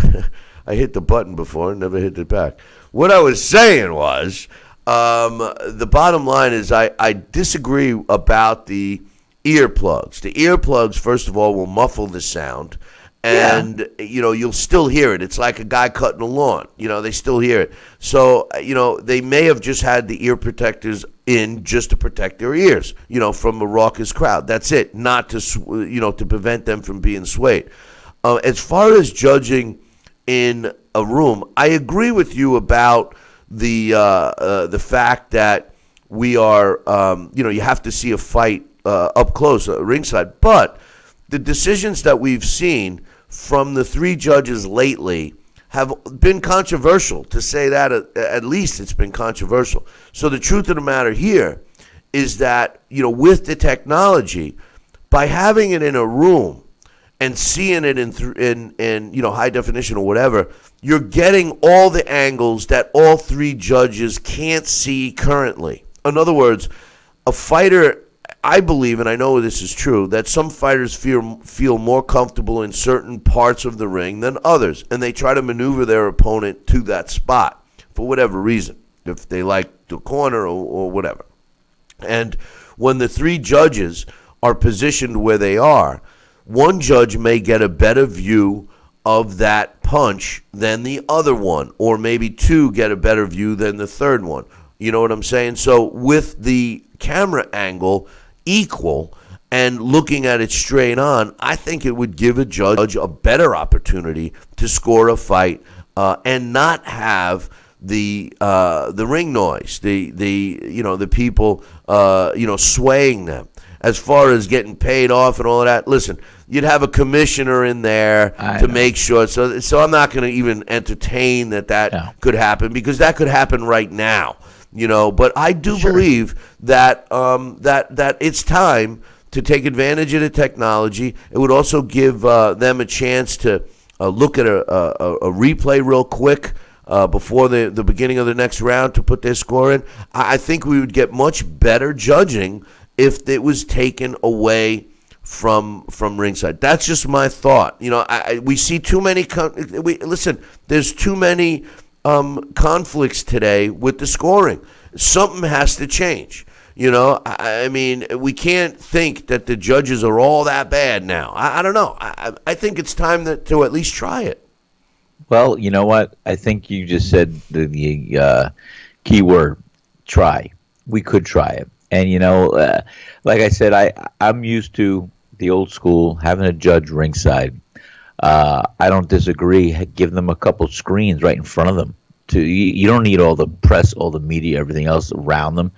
I hit the button before and never hit it back. What I was saying was, the bottom line is I disagree about the earplugs. The earplugs, first of all, will muffle the sound. And, you'll still hear it. It's like a guy cutting a lawn. They still hear it. So, they may have just had the ear protectors in just to protect their ears, from a raucous crowd. That's it. Not to, to prevent them from being swayed. As far as judging in a room, I agree with you about the fact that we are, you have to see a fight up close, ringside. But the decisions that we've seen from the three judges lately have been controversial, to say that at least it's been controversial. So the truth of the matter here is that, with the technology, by having it in a room and seeing it in high definition or whatever, you're getting all the angles that all three judges can't see currently. In other words, a fighter I believe, and I know this is true, that some fighters feel more comfortable in certain parts of the ring than others, and they try to maneuver their opponent to that spot for whatever reason, if they like the corner or whatever. And when the three judges are positioned where they are, one judge may get a better view of that punch than the other one, or maybe two get a better view than the third one. You know what I'm saying? So with the camera angle equal and looking at it straight on, I think it would give a judge a better opportunity to score a fight and not have the ring noise, the people swaying them. As far as getting paid off and all of that, listen, you'd have a commissioner in there to make sure. So I'm not going to even entertain that could happen, because that could happen right now. But I do believe that that it's time to take advantage of the technology. It would also give them a chance to look at a replay real quick before the beginning of the next round to put their score in. I think we would get much better judging if it was taken away from ringside. That's just my thought. We see too many. There's too many conflicts today with the scoring. Something has to change. I mean, we can't think that the judges are all that bad now. I don't know. I think it's time to at least try it. Well, you know what? I think you just said the key word, try. We could try it. And, like I said, I'm used to the old school, having a judge ringside. I don't disagree. Give them a couple screens right in front of them. You don't need all the press, all the media, everything else around them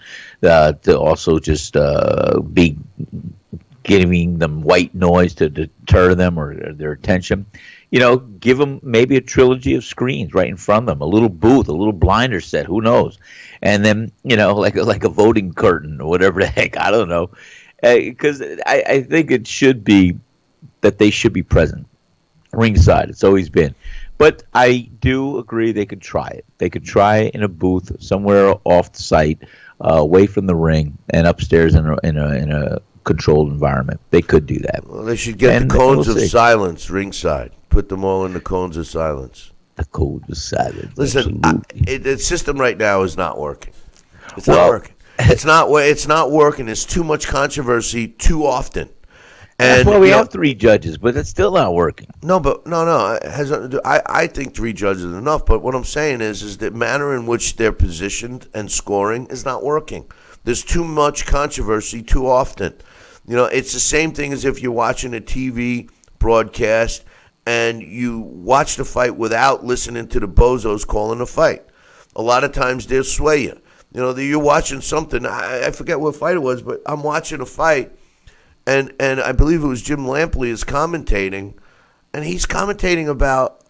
to also just be giving them white noise to deter them or their attention. Give them maybe a trilogy of screens right in front of them, a little booth, a little blinder set, who knows? And then, like a voting curtain or whatever the heck, I don't know. Because I think it should be that they should be present ringside. It's always been. But I do agree they could try it. They could try it in a booth somewhere off the site, away from the ring, and upstairs in a controlled environment. They could do that. Well, they should get the cones of silence ringside. Put them all in the cones of silence. The cones of silence. Listen, the system right now is not working. It's not working. It's not working. There's too much controversy too often. And we have three judges, but it's still not working. No. I think three judges is enough. But what I'm saying is the manner in which they're positioned and scoring is not working. There's too much controversy too often. It's the same thing as if you're watching a TV broadcast and you watch the fight without listening to the bozos calling the fight. A lot of times they'll sway you. You're watching something. I forget what fight it was, but I'm watching a fight, and I believe it was Jim Lampley is commentating, and he's commentating about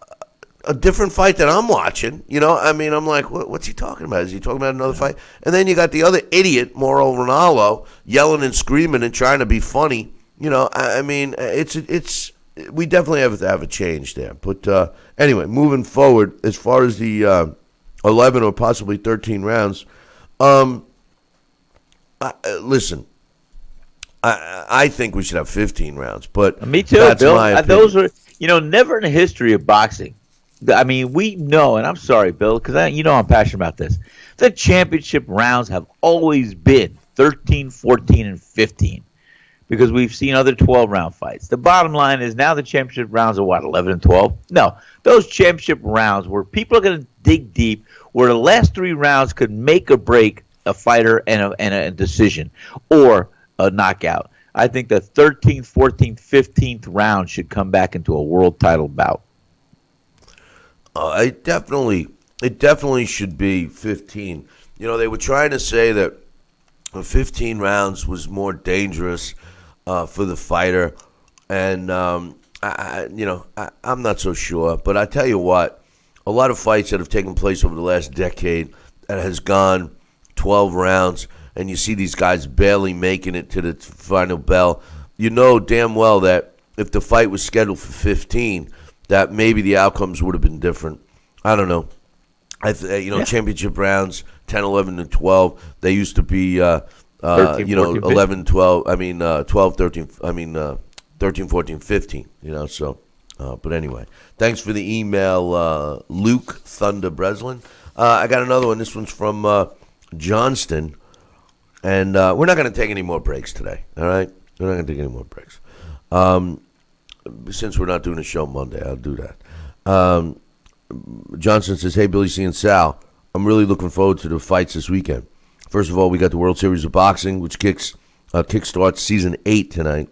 a different fight that I'm watching. I'm like, what's he talking about? Is he talking about another fight? And then you got the other idiot, Mauro Ranallo, yelling and screaming and trying to be funny. It's we definitely have to have a change there. But anyway, moving forward, as far as the 11 or possibly 13 rounds, listen, I think we should have 15 rounds. But me too, that's Bill. my opinion. Those are, never in the history of boxing. I mean, we know, and I'm sorry, Bill, because I'm passionate about this. The championship rounds have always been 13, 14, and 15. Because we've seen other 12-round fights. The bottom line is now the championship rounds are 11 and 12? No. Those championship rounds where people are going to dig deep, where the last three rounds could make or break a fighter and a decision or a knockout. I think the 13th, 14th, 15th round should come back into a world title bout. It definitely should be 15. They were trying to say that 15 rounds was more dangerous for the fighter, and I'm not so sure. But I tell you what, a lot of fights that have taken place over the last decade that has gone 12 rounds, and you see these guys barely making it to the final bell. You know damn well that if the fight was scheduled for 15, that maybe the outcomes would have been different. I don't know. Championship rounds, 10, 11, and 12, they used to be 13, 14, 11, 12, 12, 13, 13, 14, 15, so, but anyway, thanks for the email, Luke Thunder Breslin. I got another one. This one's from Johnston, and we're not going to take any more breaks today, all right? We're not going to take any more breaks. Since we're not doing a show Monday, I'll do that. Johnson says, hey, Billy C. and Sal, I'm really looking forward to the fights this weekend. First of all, we got the World Series of Boxing, which kickstarts Season 8 tonight.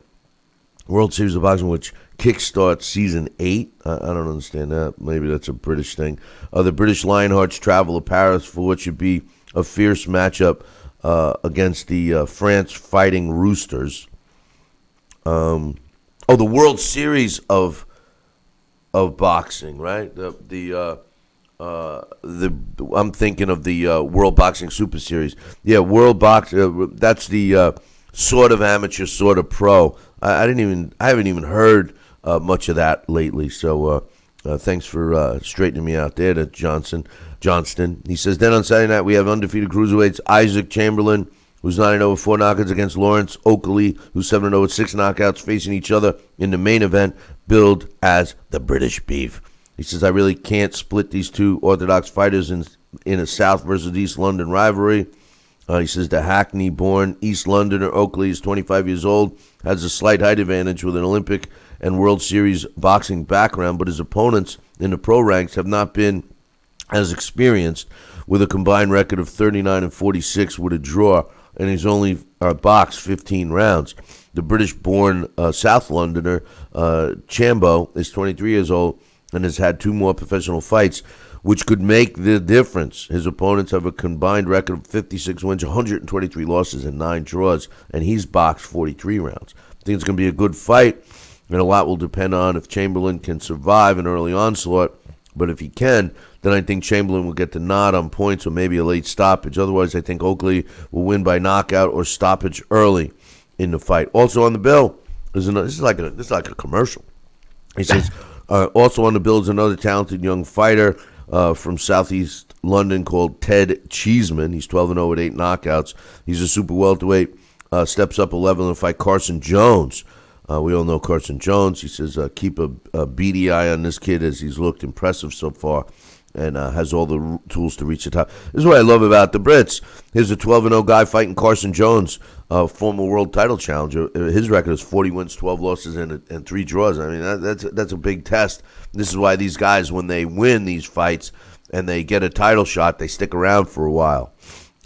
World Series of Boxing, which kickstarts Season 8. I don't understand that. Maybe that's a British thing. The British Lionhearts travel to Paris for what should be a fierce matchup against the France Fighting Roosters. The World Series of boxing, right? I'm thinking of the World Boxing Super Series. Yeah, World Box. That's the sort of amateur, sort of pro. I haven't even heard much of that lately. So thanks for straightening me out there, to Johnston. He says, then on Saturday night we have undefeated cruiserweights Isaac Chamberlain, who's 9-0 with 4 knockouts, against Lawrence Oakley, who's 7-0 with 6 knockouts, facing each other in the main event, billed as the British Beef. He says, I really can't split these two orthodox fighters in a South versus East London rivalry. He says the Hackney-born East Londoner Oakley is 25 years old, has a slight height advantage with an Olympic and World Series boxing background, but his opponents in the pro ranks have not been as experienced, with a combined record of 39-46 with a draw, and he's only boxed 15 rounds. The British-born South Londoner, Chambo, is 23 years old and has had 2 more professional fights, which could make the difference. His opponents have a combined record of 56 wins, 123 losses, and 9 draws, and he's boxed 43 rounds. I think it's going to be a good fight, and a lot will depend on if Chamberlain can survive an early onslaught. But if he can, then I think Chamberlain will get the nod on points or maybe a late stoppage. Otherwise, I think Oakley will win by knockout or stoppage early in the fight. Also on the bill, this is like a commercial. He says, also on the bill is another talented young fighter from Southeast London called Ted Cheeseman. He's 12-0 with 8 knockouts. He's a super welterweight. Steps up 11 to fight Carson Jones. We all know Carson Jones. He says, keep a beady eye on this kid, as he's looked impressive so far and has all the tools to reach the top. This is what I love about the Brits. Here's a 12-0 guy fighting Carson Jones, former world title challenger. His record is 40 wins, 12 losses, and 3 draws. I mean, that's a big test. This is why these guys, when they win these fights and they get a title shot, they stick around for a while.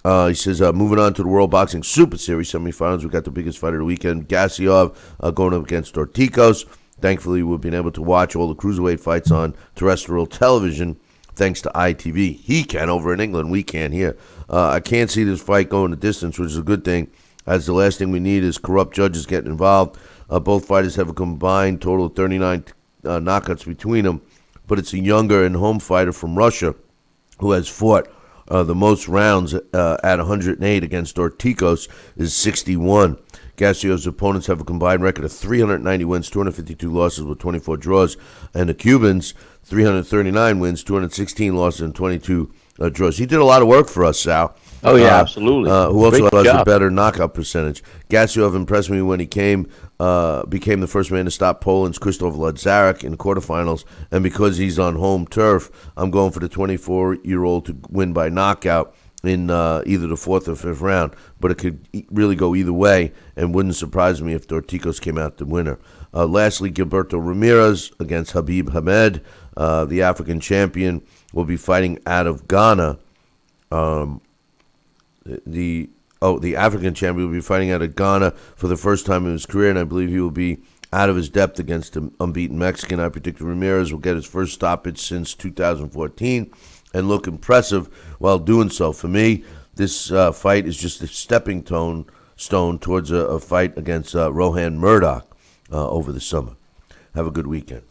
He says, moving on to the World Boxing Super Series semifinals, we got the biggest fight of the weekend, Gassiov going up against Ortikos. Thankfully, we've been able to watch all the cruiserweight fights on terrestrial television, thanks to ITV. He can over in England. We can't here. I can't see this fight going the distance, which is a good thing, as the last thing we need is corrupt judges getting involved. Both fighters have a combined total of 39 knockouts between them, but it's a younger and home fighter from Russia who has fought the most rounds at 108 against Ortikos is 61. Gassiov's opponents have a combined record of 390 wins, 252 losses with 24 draws, and the Cubans, 339 wins, 216 losses, and 22 draws. He did a lot of work for us, Sal. Oh, yeah, absolutely. Who also Great has job. a better knockout percentage. Gassiov impressed me when he became the first man to stop Poland's Krzysztof Ladzarak in the quarterfinals, and because he's on home turf, I'm going for the 24-year-old to win by knockout in either the 4th or 5th round, but it could really go either way, and wouldn't surprise me if Ortikos came out the winner. Lastly, Gilberto Ramirez against Habib Hamed, the African champion, will be fighting out of Ghana. The African champion will be fighting out of Ghana for the first time in his career, and I believe he will be out of his depth against the unbeaten Mexican. I predict Ramirez will get his first stoppage since 2014 and look impressive while doing so. For me, this fight is just a stepping stone towards a fight against Rohan Murdoch over the summer. Have a good weekend.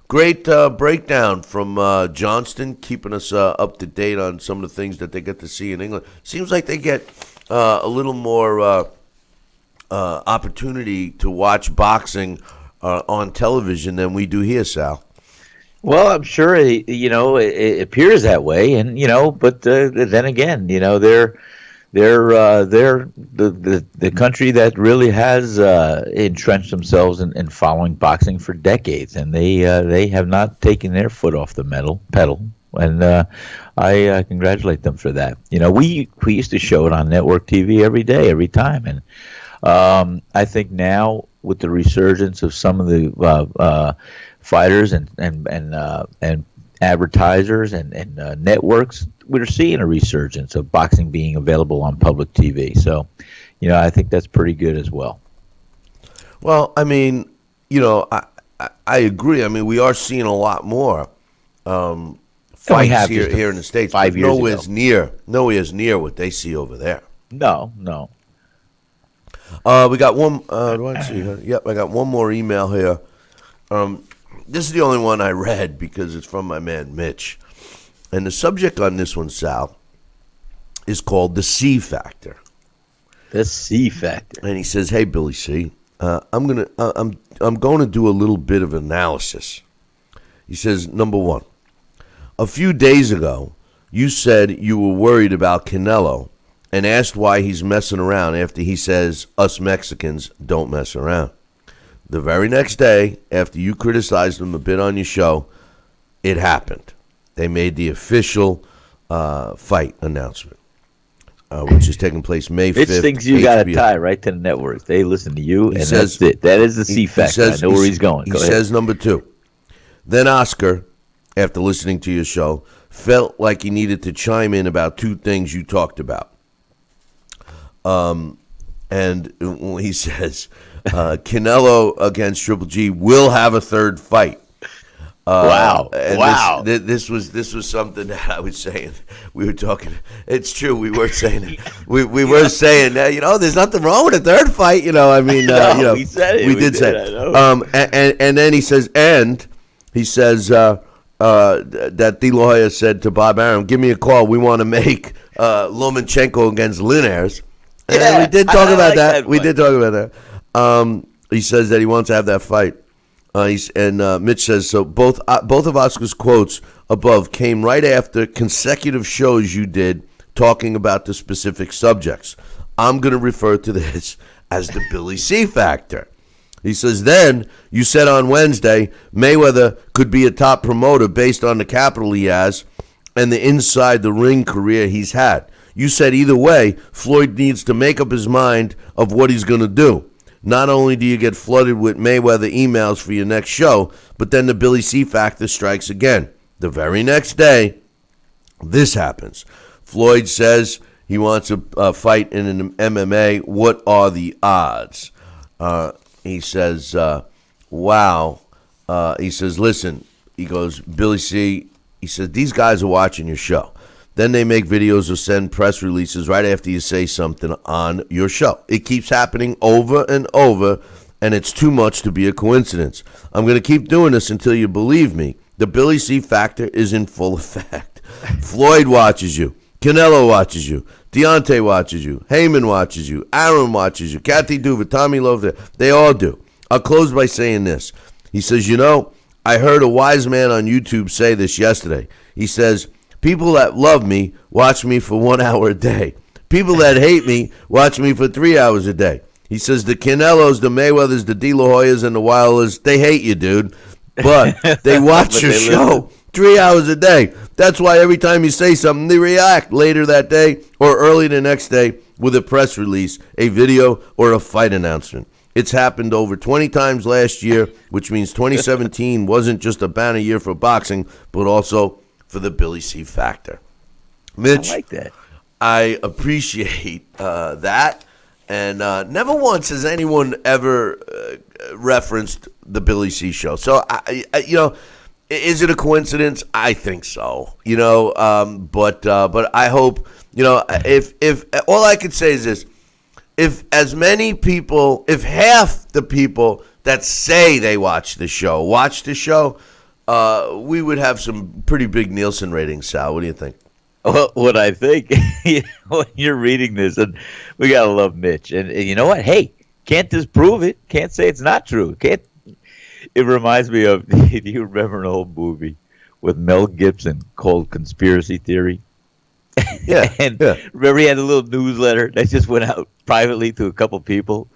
Great breakdown from Johnston, keeping us up to date on some of the things that they get to see in England. Seems like they get a little more opportunity to watch boxing on television than we do here, Sal. Well, I'm sure it appears that way, and but then again, they're the country that really has entrenched themselves in following boxing for decades, and they have not taken their foot off the pedal. And I congratulate them for that. We used to show it on network TV every day, every time, and I think now with the resurgence of some of the fighters and advertisers and networks, we're seeing a resurgence of boxing being available on public TV. So, I think that's pretty good as well. Well, I mean, I agree. I mean, we are seeing a lot more fights here in the States, 5 years ago. Nowhere's near what they see over there. No. We got one. Let's see here. Yep, I got one more email here. This is the only one I read because it's from my man Mitch, and the subject on this one, Sal, is called the C factor. The C factor. And he says, "Hey, Billy C, I'm going to do a little bit of analysis." He says, number one, a few days ago, you said you were worried about Canelo and asked why he's messing around after he says us Mexicans don't mess around. The very next day, after you criticized him a bit on your show, it happened. They made the official fight announcement, which is taking place May 5th. Mitch thinks you got a tie right to the networks. They listen to you, and that's it. That is the C factor. I know where he's going. He says number two. Then Oscar, after listening to your show, felt like he needed to chime in about two things you talked about. And he says, Canelo against Triple G will have a third fight. Wow! This was something that I was saying. We were talking. It's true. We were saying it. We were saying that there's nothing wrong with a third fight. I mean, we said it. We did say it. And then he says, that De La Hoya said to Bob Arum, "Give me a call. We want to make Lomachenko against Linares." And we did talk about that. We did talk about that. He says that he wants to have that fight. Mitch says, so both of Oscar's quotes above came right after consecutive shows you did talking about the specific subjects. I'm going to refer to this as the Billy C factor. He says, then you said on Wednesday Mayweather could be a top promoter based on the capital he has and the inside the ring career he's had. You said either way, Floyd needs to make up his mind of what he's going to do. Not only do you get flooded with Mayweather emails for your next show, but then the Billy C factor strikes again. The very next day, this happens. Floyd says he wants a fight in an MMA. What are the odds? He says, wow. He says, listen, he goes, Billy C, he says, these guys are watching your show. Then they make videos or send press releases right after you say something on your show. It keeps happening over and over, and it's too much to be a coincidence. I'm going to keep doing this until you believe me. The Billy C factor is in full effect. Floyd watches you. Canelo watches you. Deontay watches you. Heyman watches you. Aaron watches you. Kathy Duva, Tommy Loeffler. They all do. I'll close by saying this. He says, I heard a wise man on YouTube say this yesterday. He says, people that love me watch me for 1 hour a day. People that hate me watch me for 3 hours a day. He says the Canelos, the Mayweathers, the De La Hoyas, and the Wilders, they hate you, dude. But they watch your show 3 hours a day. That's why every time you say something, they react later that day or early the next day with a press release, a video, or a fight announcement. It's happened over 20 times last year, which means 2017 wasn't just a banner year for boxing, but also for the Billy C factor. Mitch, I like that. I appreciate that. And never once has anyone ever referenced the Billy C show. So, is it a coincidence? I think so. But I hope, if all I could say is this, if half the people that say they watch the show, we would have some pretty big Nielsen ratings, Sal. What do you think? Well, what I think, when you're reading this, and we got to love Mitch. And you know what? Hey, can't disprove it. Can't say it's not true. It reminds me of, do you remember an old movie with Mel Gibson called Conspiracy Theory? Yeah. And remember, he had a little newsletter that just went out privately to a couple people.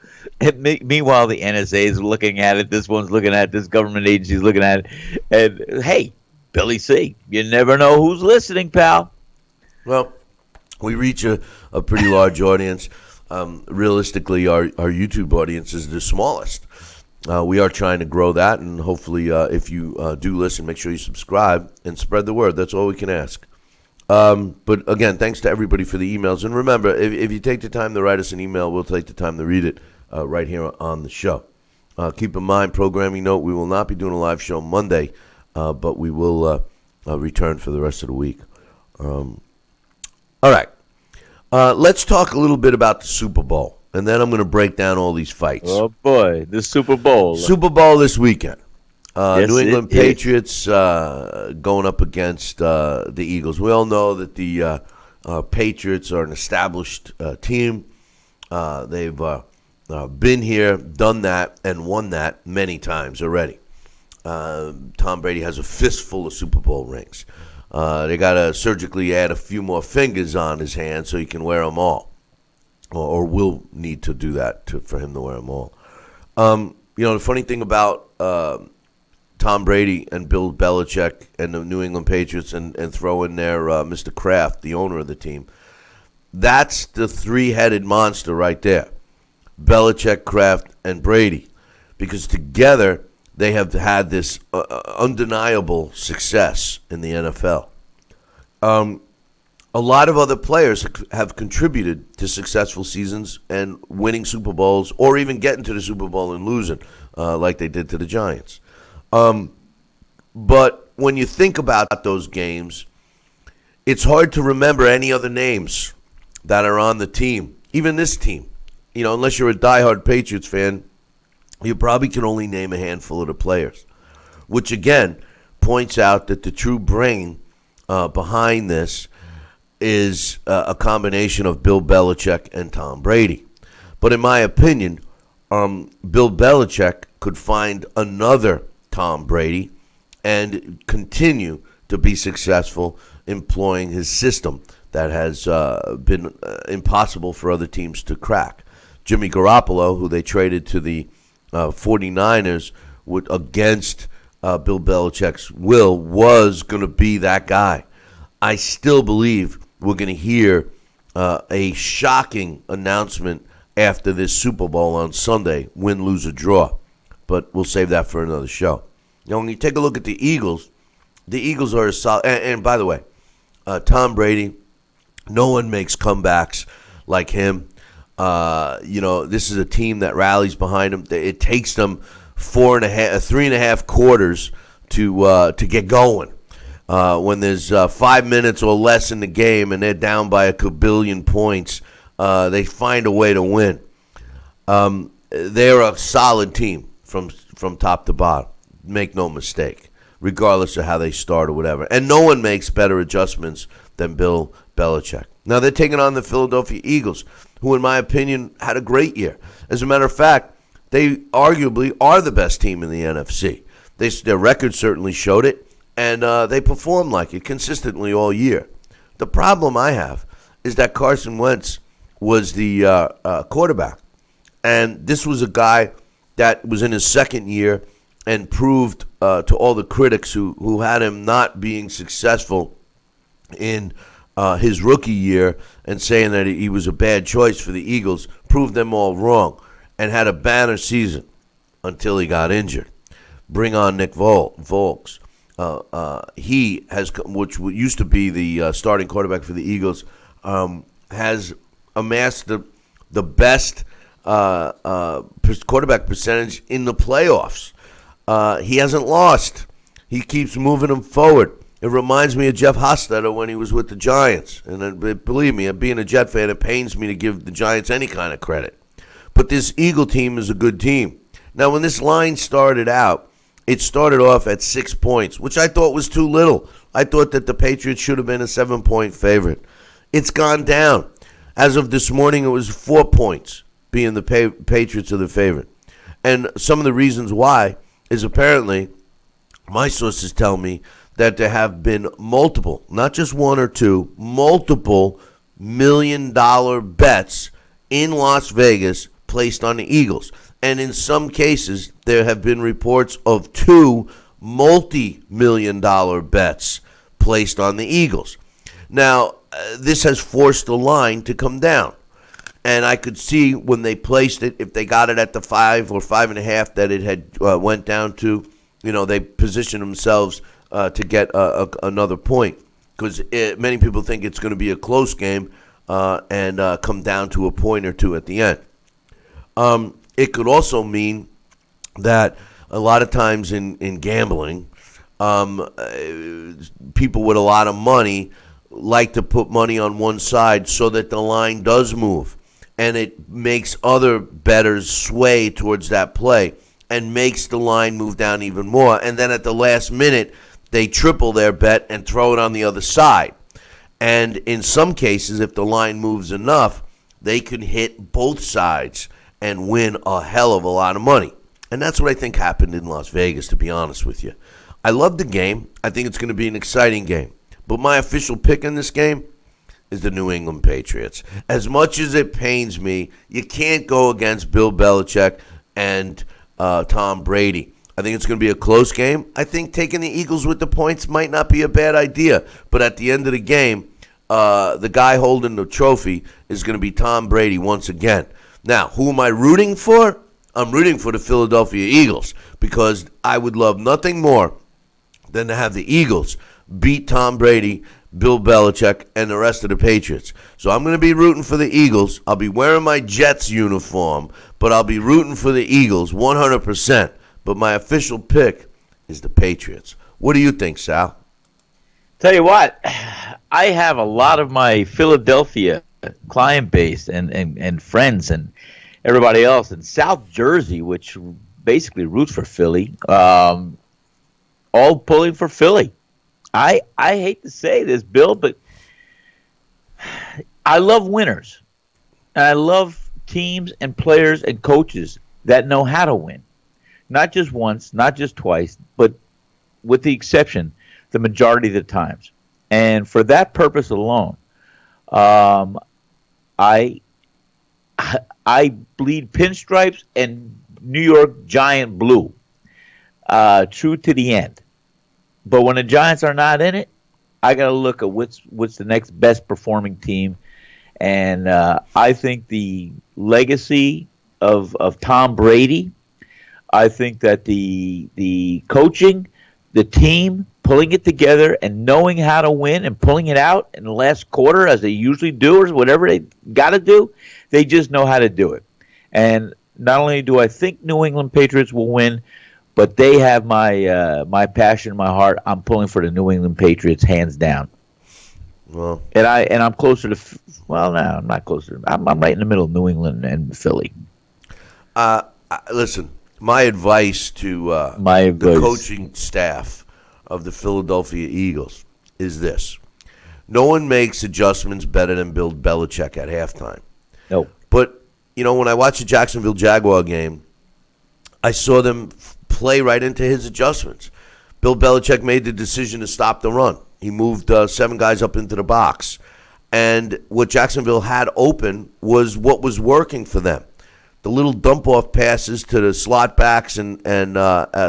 And meanwhile, the NSA is looking at it. This one's looking at it. This government agency's looking at it. And hey, Billy C, you never know who's listening, pal. Well, we reach a pretty large audience. Realistically, our YouTube audience is the smallest. We are trying to grow that, and hopefully, if you do listen, make sure you subscribe and spread the word. That's all we can ask. But again, thanks to everybody for the emails. And remember, if you take the time to write us an email, we'll take the time to read it right here on the show. Keep in mind, programming note, we will not be doing a live show Monday, but we will return for the rest of the week. All right. Let's talk a little bit about the Super Bowl, and then I'm going to break down all these fights. Oh, boy, the Super Bowl. Super Bowl this weekend. Yes, New England Patriots going up against the Eagles. We all know that the Patriots are an established team. They've been here, done that, and won that many times already. Tom Brady has a fistful of Super Bowl rings. They got to surgically add a few more fingers on his hand so he can wear them all, or will need to do that for him to wear them all. The funny thing about Tom Brady and Bill Belichick and the New England Patriots and throw in there Mr. Kraft, the owner of the team, that's the three-headed monster right there. Belichick, Kraft, and Brady. Because together they have had this undeniable success in the NFL. A lot of other players have contributed to successful seasons and winning Super Bowls, or even getting to the Super Bowl and losing, like they did to the Giants. But when you think about those games, it's hard to remember any other names that are on the team, even this team. Unless you're a diehard Patriots fan, you probably can only name a handful of the players, which again points out that the true brain behind this is a combination of Bill Belichick and Tom Brady. But in my opinion, Bill Belichick could find another Tom Brady and continue to be successful employing his system that has been impossible for other teams to crack. Jimmy Garoppolo, who they traded to the 49ers against Bill Belichick's will, was going to be that guy. I still believe we're going to hear a shocking announcement after this Super Bowl on Sunday, win, lose, or draw. But we'll save that for another show. When you take a look at the Eagles are a solid. And by the way, Tom Brady, no one makes comebacks like him. This is a team that rallies behind him. It takes them 3.5 quarters to get going. When there's 5 minutes or less in the game and they're down by a kabillion points, they find a way to win. They're a solid team from top to bottom. Make no mistake, regardless of how they start or whatever. And no one makes better adjustments than Bill Belichick. Now they're taking on the Philadelphia Eagles, who in my opinion had a great year. As a matter of fact, they arguably are the best team in the NFC. Their record certainly showed it, and they performed like it consistently all year. The problem I have is that Carson Wentz was the quarterback, and this was a guy that was in his second year and proved to all the critics who had him not being successful in his rookie year and saying that he was a bad choice for the Eagles, proved them all wrong and had a banner season until he got injured. Bring on Nick Volks. He has, which used to be the starting quarterback for the Eagles, has amassed the best quarterback percentage in the playoffs. He hasn't lost. He keeps moving them forward. It reminds me of Jeff Hostetler when he was with the Giants. And believe me, being a Jet fan, it pains me to give the Giants any kind of credit. But this Eagle team is a good team. Now, when this line started out, it started off at 6 points, which I thought was too little. I thought that the Patriots should have been a 7-point favorite. It's gone down. As of this morning, it was 4 points, being the Patriots are the favorite. And some of the reasons why is apparently my sources tell me that there have been multiple, not just one or two, multiple $1 million bets in Las Vegas placed on the Eagles. And in some cases, there have been reports of 2 multi-million-dollar bets placed on the Eagles. Now, this has forced the line to come down. And I could see when they placed it, if they got it at the 5 or 5.5 that it had went down to, they positioned themselves to get another point. Because many people think it's going to be a close game and come down to a point or two at the end. It could also mean that a lot of times in gambling, people with a lot of money like to put money on one side so that the line does move. And it makes other bettors sway towards that play and makes the line move down even more. And then at the last minute, they triple their bet and throw it on the other side. And in some cases, if the line moves enough, they can hit both sides and win a hell of a lot of money. And that's what I think happened in Las Vegas, to be honest with you. I love the game. I think it's going to be an exciting game. But my official pick in this game is the New England Patriots. As much as it pains me, you can't go against Bill Belichick and Tom Brady. I think it's going to be a close game. I think taking the Eagles with the points might not be a bad idea. But at the end of the game, the guy holding the trophy is going to be Tom Brady once again. Now, who am I rooting for? I'm rooting for the Philadelphia Eagles because I would love nothing more than to have the Eagles beat Tom Brady, Bill Belichick, and the rest of the Patriots. So I'm going to be rooting for the Eagles. I'll be wearing my Jets uniform, but I'll be rooting for the Eagles 100%. But my official pick is the Patriots. What do you think, Sal? Tell you what, I have a lot of my Philadelphia client base and friends and everybody else in South Jersey, which basically roots for Philly, all pulling for Philly. I hate to say this, Bill, but I love winners. And I love teams and players and coaches that know how to win. Not just once, not just twice, but with the exception, the majority of the times. And for that purpose alone, I bleed pinstripes and New York Giant blue, true to the end. But when the Giants are not in it, I got to look at what's the next best performing team. And I think the legacy of Tom Brady, I think that the coaching, the team, pulling it together and knowing how to win and pulling it out in the last quarter as they usually do or whatever they got to do, they just know how to do it. And not only do I think New England Patriots will win, but they have my passion, my heart. I'm pulling for the New England Patriots hands down. Well, and I'm closer to. Well, no, I'm not closer. I'm right in the middle of New England and Philly. Listen, my advice to the coaching staff of the Philadelphia Eagles is this: no one makes adjustments better than Bill Belichick at halftime. No, but when I watched the Jacksonville Jaguar game, I saw them play right into his adjustments. Bill Belichick made the decision to stop the run. He moved 7 guys up into the box. And what Jacksonville had open was what was working for them. The little dump-off passes to the slot backs and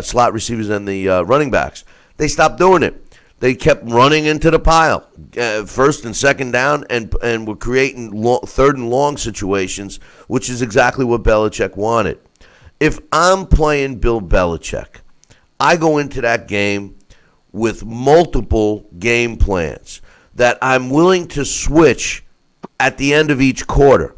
slot receivers and the running backs. They stopped doing it. They kept running into the pile, first and second down, and were creating third and long situations, which is exactly what Belichick wanted. If I'm playing Bill Belichick, I go into that game with multiple game plans that I'm willing to switch at the end of each quarter.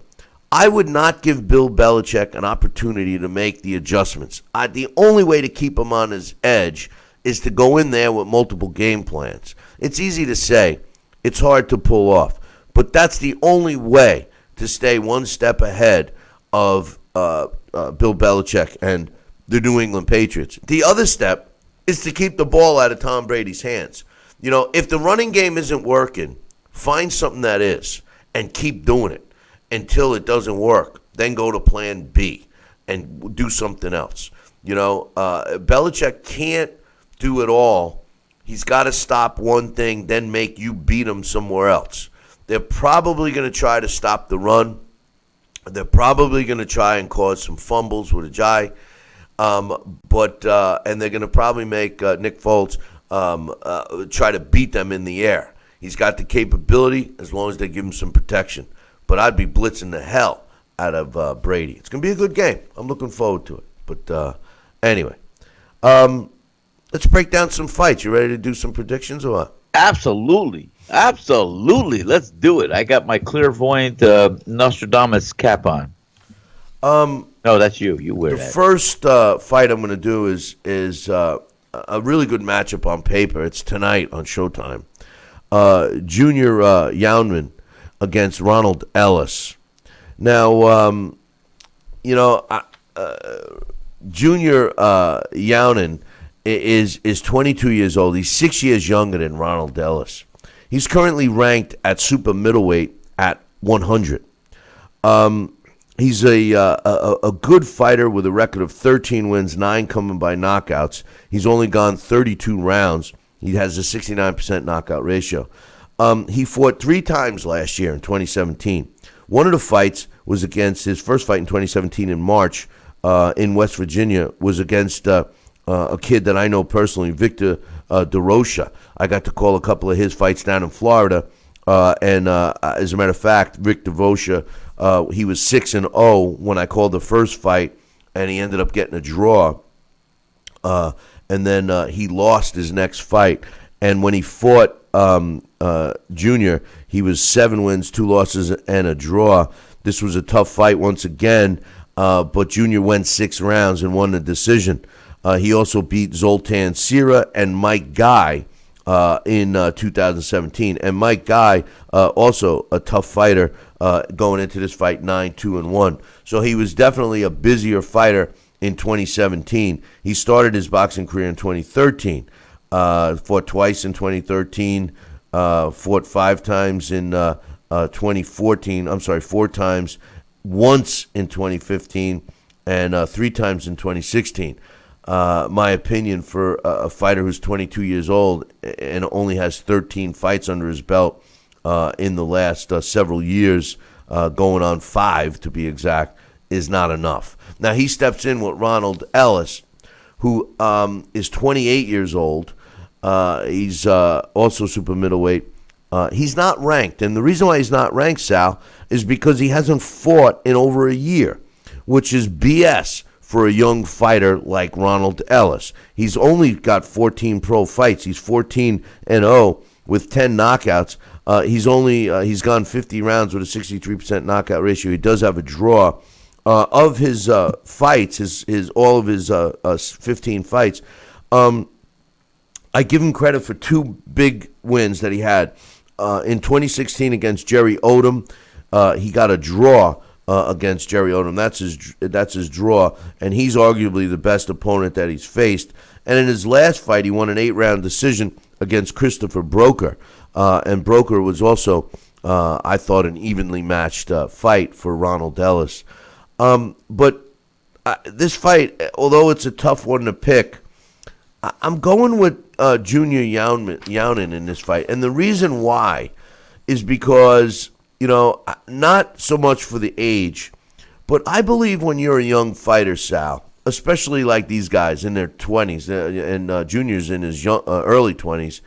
I would not give Bill Belichick an opportunity to make the adjustments. The only way to keep him on his edge is to go in there with multiple game plans. It's easy to say. It's hard to pull off. But that's the only way to stay one step ahead of Bill Belichick and the New England Patriots. The other step is to keep the ball out of Tom Brady's hands. If the running game isn't working, find something that is and keep doing it until it doesn't work. Then go to plan B and do something else. Belichick can't do it all. He's got to stop one thing, then make you beat him somewhere else. They're probably going to try to stop the run. They're probably going to try and cause some fumbles with Ajayi. And they're going to probably make Nick Foles try to beat them in the air. He's got the capability as long as they give him some protection. But I'd be blitzing the hell out of Brady. It's going to be a good game. I'm looking forward to it. But anyway, let's break down some fights. You ready to do some predictions or what? Absolutely. Let's do it. I got my clairvoyant Nostradamus cap on. No, that's you. You wear that. The first fight I'm going to do is a really good matchup on paper. It's tonight on Showtime. Junior Younman against Ronald Ellis. Now, Junior Younman is 22 years old. He's 6 years younger than Ronald Ellis. He's currently ranked at super middleweight at 100. He's a good fighter with a record of 13 wins, 9 coming by knockouts. He's only gone 32 rounds. He has a 69% knockout ratio. He fought 3 times last year in 2017. One of the fights was against his first fight in 2017 in March in West Virginia was against a kid that I know personally, Victor DeRocha. I got to call a couple of his fights down in Florida. And as a matter of fact, Vic DeRocha, he was 6-0 when I called the first fight, and he ended up getting a draw. And then he lost his next fight. And when he fought Junior, he was 7 wins, 2 losses, and a draw. This was a tough fight once again, but Junior went 6 rounds and won the decision. He also beat Zoltan Sira and Mike Guy in 2017. And Mike Guy, also a tough fighter, going into this fight 9-2-1. So he was definitely a busier fighter in 2017. He started his boxing career in 2013, fought twice in 2013, fought 5 times in 2014. I'm sorry, 4 times, once in 2015, and 3 times in 2016. My opinion, for a fighter who's 22 years old and only has 13 fights under his belt in the last several years, going on 5 to be exact, is not enough. Now he steps in with Ronald Ellis, who is 28 years old. He's also super middleweight. He's not ranked, and the reason why he's not ranked, Sal, is because he hasn't fought in over a year, which is BS for a young fighter like Ronald Ellis. He's only got 14 pro fights. He's 14-0 with 10 knockouts. He's gone 50 rounds with a 63% knockout ratio. He does have a draw. Of his fights, all of his 15 fights, I give him credit for 2 big wins that he had. In 2016 against Jerry Odom, he got a draw against Jerry Odom. That's his draw, and he's arguably the best opponent that he's faced. And in his last fight, he won an 8-round decision against Christopher Broker, and Broker was also, I thought, an evenly matched fight for Ronald Ellis. But this fight, although it's a tough one to pick, I'm going with Junior Younman in this fight, and the reason why is because, not so much for the age, but I believe when you're a young fighter, Sal, especially like these guys in their 20s and Junior's in his early 20s,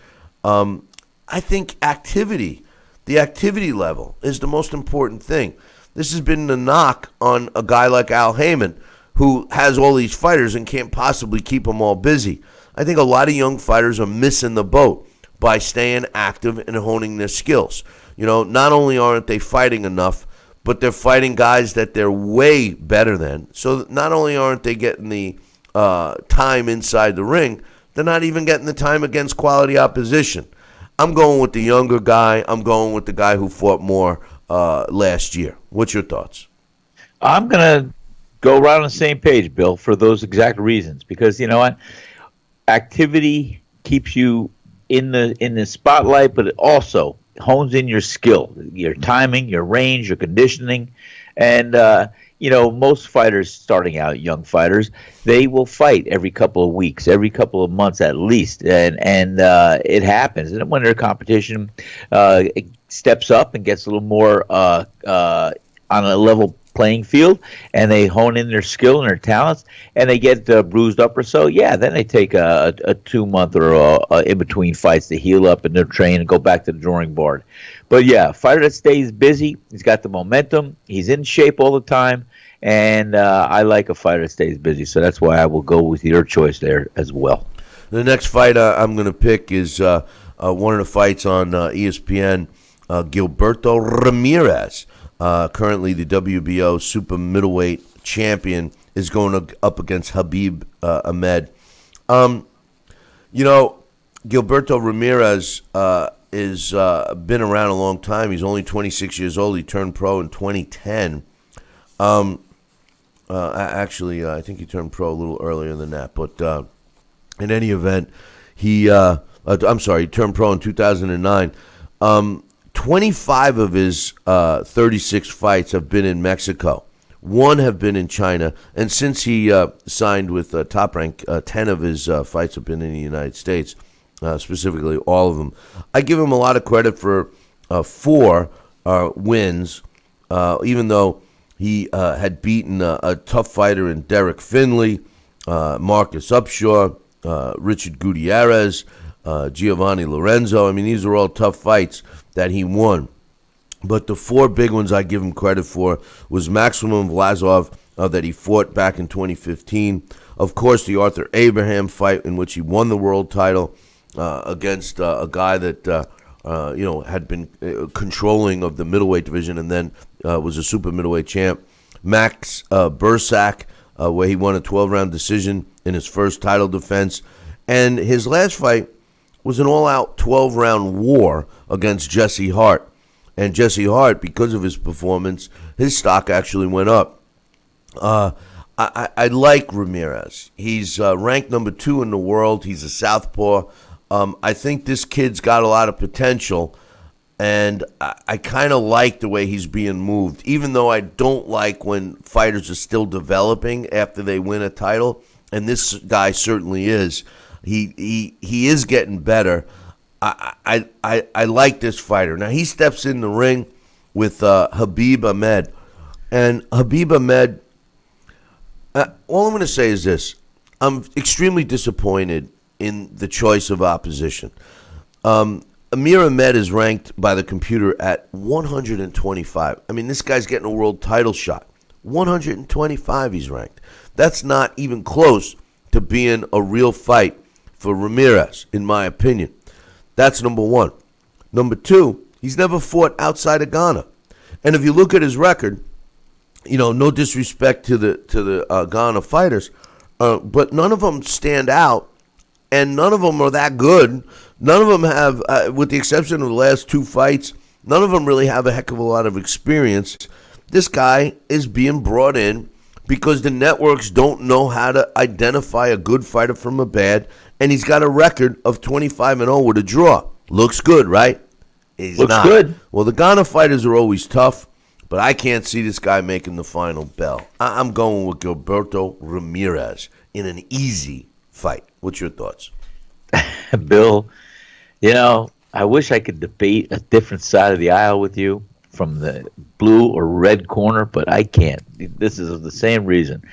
I think the activity level is the most important thing. This has been the knock on a guy like Al Heyman, who has all these fighters and can't possibly keep them all busy. I think a lot of young fighters are missing the boat by staying active and honing their skills. Not only aren't they fighting enough, but they're fighting guys that they're way better than. So not only aren't they getting the time inside the ring, they're not even getting the time against quality opposition. I'm going with the younger guy. I'm going with the guy who fought more last year. What's your thoughts? I'm going to go right on the same page, Bill, for those exact reasons. Because, you know what? Activity keeps you in the spotlight, but it also hones in your skill, your timing, your range, your conditioning. And most fighters starting out, young fighters, they will fight every couple of weeks, every couple of months at least, and it happens. And when their competition it steps up and gets a little more on a level playing field, and they hone in their skill and their talents, and they get bruised up or so, then they take a 2 month or in between fights to heal up and their train and go back to the drawing board. But fighter that stays busy, he's got the momentum, he's in shape all the time, and I like a fighter that stays busy, so that's why I will go with your choice there as well. The next fight I'm going to pick is one of the fights on ESPN, Gilberto Ramirez. Currently the WBO super middleweight champion, is going up against Khabib Ahmed. Gilberto Ramirez is been around a long time. He's only 26 years old. He turned pro in 2010. Actually, I think he turned pro a little earlier than that. But in any event, he turned pro in 2009. 25 of his 36 fights have been in Mexico. 1 have been in China. And since he signed with Top Rank, 10 of his fights have been in the United States, specifically all of them. I give him a lot of credit for 4 wins, even though he had beaten a tough fighter in Derek Finley, Marcus Upshaw, Richard Gutierrez, Giovanni Lorenzo. I mean, these are all tough fights that he won. But the 4 big ones I give him credit for was Maximum Vlasov that he fought back in 2015. Of course, the Arthur Abraham fight in which he won the world title against a guy that had been controlling of the middleweight division and then was a super middleweight champ. Max Bursak, where he won a 12-round decision in his first title defense. And his last fight was an all-out 12-round war against Jesse Hart. And Jesse Hart, because of his performance, his stock actually went up. I like Ramirez. He's ranked number 2 in the world. He's a southpaw. I think this kid's got a lot of potential, and I kind of like the way he's being moved, even though I don't like when fighters are still developing after they win a title, and this guy certainly is. He is getting better. I like this fighter. Now, he steps in the ring with Khabib Ahmed. And Khabib Ahmed, all I'm going to say is this. I'm extremely disappointed in the choice of opposition. Amir Ahmed is ranked by the computer at 125. I mean, this guy's getting a world title shot. 125 he's ranked. That's not even close to being a real fight for Ramirez, in my opinion. That's number 1. Number 2, he's never fought outside of Ghana. And if you look at his record, no disrespect to the Ghana fighters, but none of them stand out, and none of them are that good. None of them have, with the exception of the last 2 fights, none of them really have a heck of a lot of experience. This guy is being brought in because the networks don't know how to identify a good fighter from a bad, and he's got a record of 25-0 with a draw. Looks good, right? He's Looks not. good. Well, the Ghana fighters are always tough, but I can't see this guy making the final bell. I'm going with Gilberto Ramirez in an easy fight. What's your thoughts? Bill, I wish I could debate a different side of the aisle with you from the blue or red corner, but I can't. This is the same reason.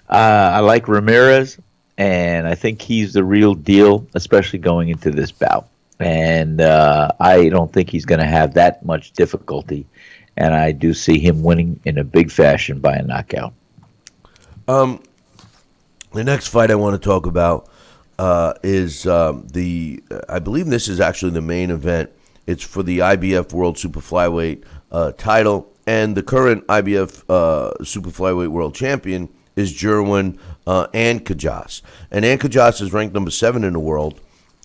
I like Ramirez, and I think he's the real deal, especially going into this bout. And I don't think he's going to have that much difficulty, and I do see him winning in a big fashion by a knockout. The next fight I want to talk about is I believe this is actually the main event. It's for the IBF World Super Flyweight title, and the current IBF Super Flyweight World Champion is Jerwin Ancajas. And Ancajas is ranked number 7 in the world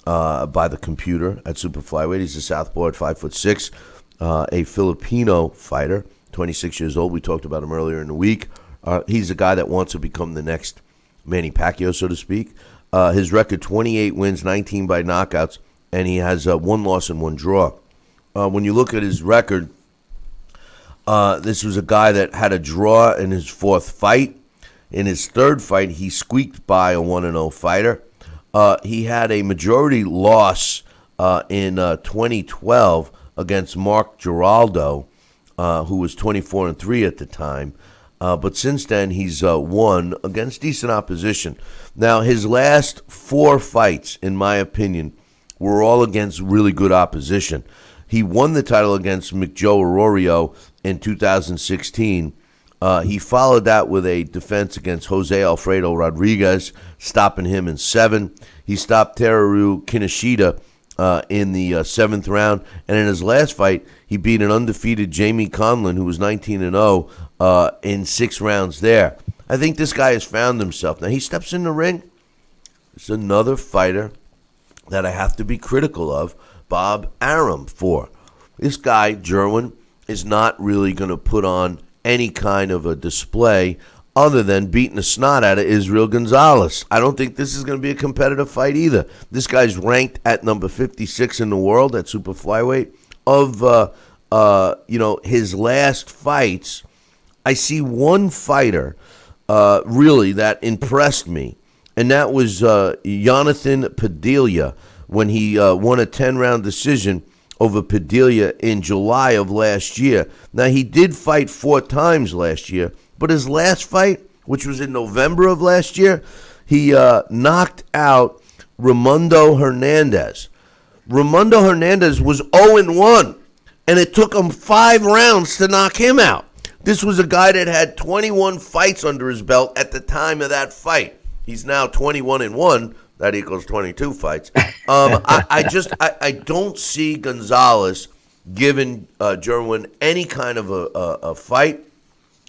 by the computer at Super Flyweight. He's a southpaw at 5'6", a Filipino fighter, 26 years old. We talked about him earlier in the week. He's a guy that wants to become the next Manny Pacquiao, so to speak. His record, 28 wins, 19 by knockouts, and he has 1 loss and 1 draw. When you look at his record, This was a guy that had a draw in his fourth fight. In his third fight, he squeaked by a 1-0 fighter. He had a majority loss in 2012 against Mark Giraldo, who was 24-3 at the time. But since then, he's won against decent opposition. Now, his last 4 fights, in my opinion, were all against really good opposition. He won the title against McJoe Arroyo in 2016. He followed that with a defense against Jose Alfredo Rodriguez, stopping him in 7. He stopped Teruo Kinoshita in the 7th round. And in his last fight, he beat an undefeated Jamie Conlon, who was 19-0, in 6 rounds there. I think this guy has found himself. Now, he steps in the ring. It's another fighter that I have to be critical of Bob Arum for. This guy, Jerwin, is not really going to put on any kind of a display other than beating the snot out of Israel Gonzalez. I don't think this is going to be a competitive fight either. This guy's ranked at number 56 in the world at super flyweight. Of his last fights, I see one fighter really that impressed me, and that was Jonathan Padilla when he won a 10-round decision over Padilla in July of last year. Now, he did fight 4 times last year, but his last fight, which was in November of last year, he knocked out Raimundo Hernandez. Raimundo Hernandez was 0-1, and it took him 5 rounds to knock him out. This was a guy that had 21 fights under his belt at the time of that fight. He's now 21-1. That equals 22 fights. I don't see Gonzalez giving Jerwin any kind of a fight.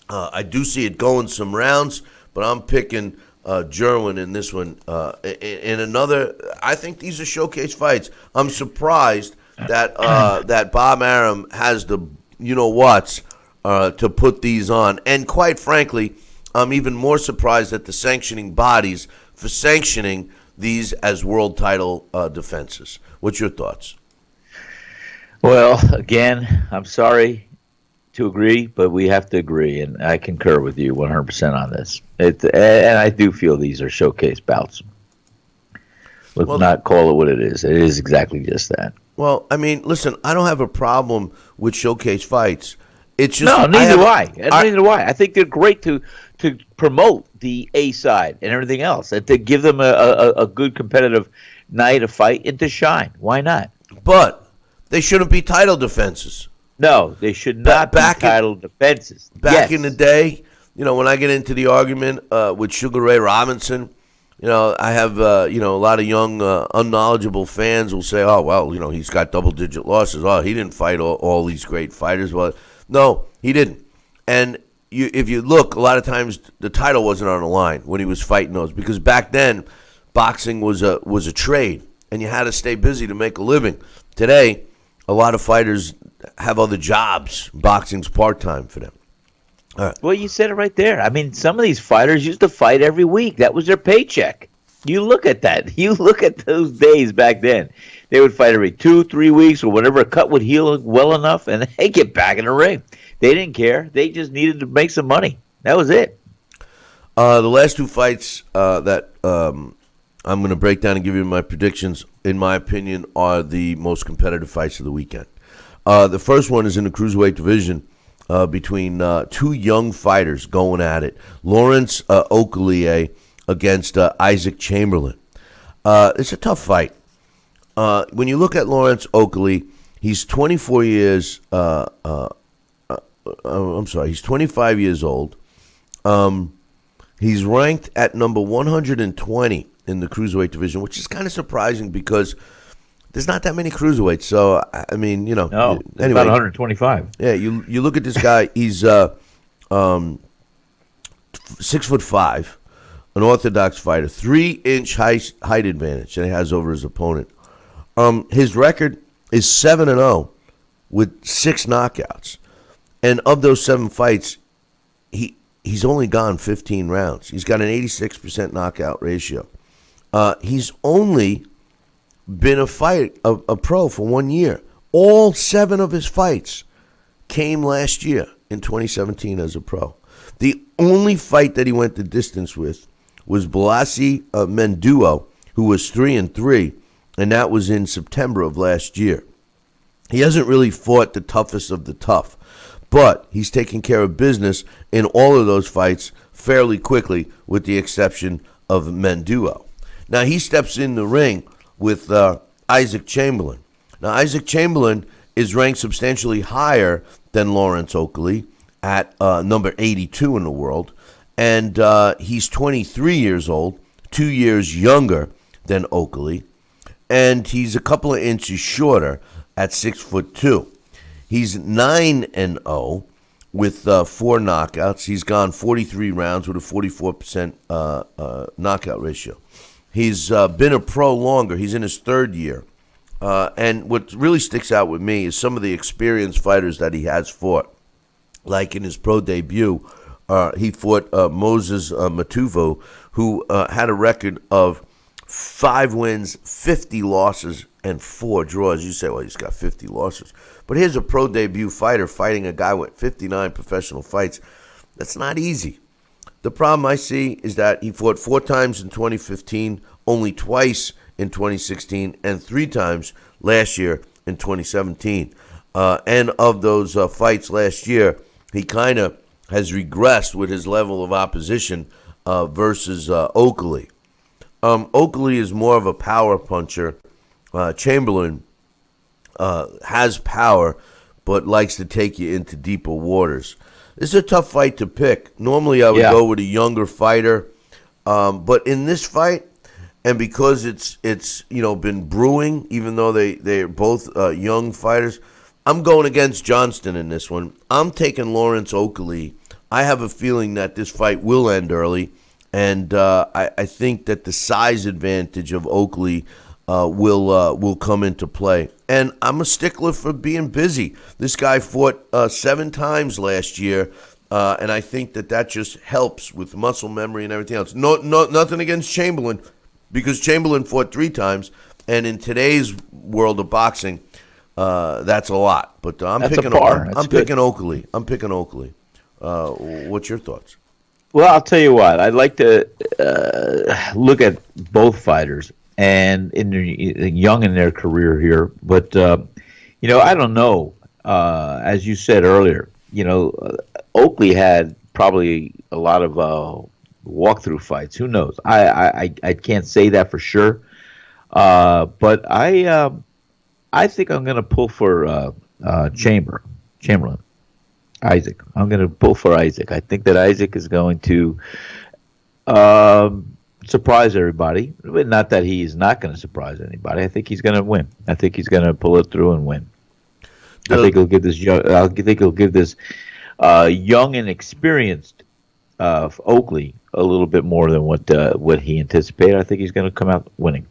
I do see it going some rounds, but I'm picking Jerwin in this one. In another, I think these are showcase fights. I'm surprised that that Bob Arum has the you-know-whats to put these on. And quite frankly, I'm even more surprised at the sanctioning bodies for sanctioning these as world title defenses. What's your thoughts? Well, again, I'm sorry to agree, but we have to agree, and I concur with you 100% on this. And I do feel these are showcase bouts. Let's not call it what it is. It is exactly just that. Well, I mean, listen, I don't have a problem with showcase fights. It's just neither do I. I think they're great to promote the A side and everything else, and to give them a good competitive night, a fight, and to shine. Why not? But they shouldn't be title defenses. No, they should not be title defenses. Back in the day, when I get into the argument with Sugar Ray Robinson, I have a lot of young unknowledgeable fans will say, oh, well, he's got double-digit losses. Oh, he didn't fight all these great fighters. Well, no, he didn't. And if you look, a lot of times the title wasn't on the line when he was fighting those, because back then boxing was a trade, and you had to stay busy to make a living. Today, a lot of fighters have other jobs. Boxing's part-time for them. All right. Well, you said it right there. I mean, some of these fighters used to fight every week. That was their paycheck. You look at that. You look at those days back then. They would fight every 2-3 weeks or whatever. A cut would heal well enough, and they get back in the ring. They didn't care. They just needed to make some money. That was it. The last 2 fights that I'm going to break down and give you my predictions, in my opinion, are the most competitive fights of the weekend. The first one is in the cruiserweight division between 2 young fighters going at it. Lawrence Oakley against Isaac Chamberlain. It's a tough fight. When you look at Lawrence Oakley, he's 24 years. He's 25 years old. He's ranked at number 120 in the cruiserweight division, which is kind of surprising because there's not that many cruiserweights. So, I mean, No, anyway, about 125. Yeah, you look at this guy. He's 6'5", an orthodox fighter, 3-inch height advantage that he has over his opponent. His record is 7-0 with 6 knockouts, and of those 7 fights, he's only gone 15 rounds. He's got an 86% knockout ratio. He's only been a pro for 1 year. All 7 of his fights came last year in 2017 as a pro. The only fight that he went the distance with was Blasi Menduo, who was 3-3, and that was in September of last year. He hasn't really fought the toughest of the tough, but he's taken care of business in all of those fights fairly quickly, with the exception of Menduo. Now, he steps in the ring with Isaac Chamberlain. Now, Isaac Chamberlain is ranked substantially higher than Lawrence Oakley at number 82 in the world, and he's 23 years old, 2 years younger than Oakley, and he's a couple of inches shorter at 6'2". He's 9-0 with 4 knockouts. He's gone 43 rounds with a 44% knockout ratio. He's been a pro longer. He's in his third year. And what really sticks out with me is some of the experienced fighters that he has fought. Like in his pro debut, he fought Moses Matuvo, who had a record of 5 wins, 50 losses, and 4 draws. You say, well, he's got 50 losses. But here's a pro debut fighter fighting a guy with 59 professional fights. That's not easy. The problem I see is that he fought 4 times in 2015, only twice in 2016, and 3 times last year in 2017. And of those fights last year, he kind of has regressed with his level of opposition versus Oakley. Oakley is more of a power puncher. Chamberlain has power, but likes to take you into deeper waters. This is a tough fight to pick. Normally, I would go with a younger fighter, but in this fight, and because it's been brewing, even though they're both young fighters, I'm going against Johnston in this one. I'm taking Lawrence Oakley. I have a feeling that this fight will end early, and I think that the size advantage of Oakley will come into play. And I'm a stickler for being busy. This guy fought 7 times last year, and I think that just helps with muscle memory and everything else. Nothing against Chamberlain, because Chamberlain fought 3 times, and in today's world of boxing, that's a lot. But I'm picking Oakley. I'm picking Oakley. What's your thoughts? Well, I'll tell you what. I'd like to look at both fighters and young in their career here. But, I don't know. As you said earlier, Oakley had probably a lot of walkthrough fights. Who knows? I can't say that for sure. But I think I'm going to pull for Chamberlain. Isaac. I'm going to pull for Isaac. I think that Isaac is going to surprise everybody. Not that he is not going to surprise anybody. I think he's going to win. I think he's going to pull it through and win. I think he'll give this young and experienced Oakley a little bit more than what he anticipated. I think he's going to come out winning.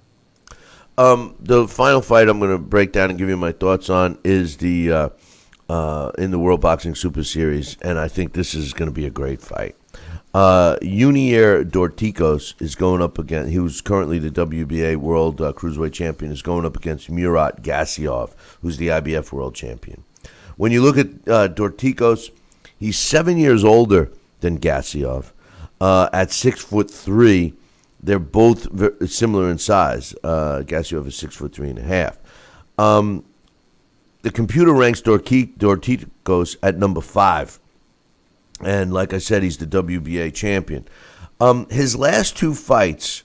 The final fight I'm going to break down and give you my thoughts on is the in the World Boxing Super Series, and I think this is going to be a great fight. Junior Dorticos is going up against, he was currently the WBA World Cruiserweight Champion, is going up against Murat Gassiov, who's the IBF World Champion. When you look at Dorticos, he's 7 years older than Gassiov. At 6'3", they're both similar in size. Gassiov is 6'3.5". The computer ranks Dorticos at number 5. And like I said, he's the WBA champion. His last 2 fights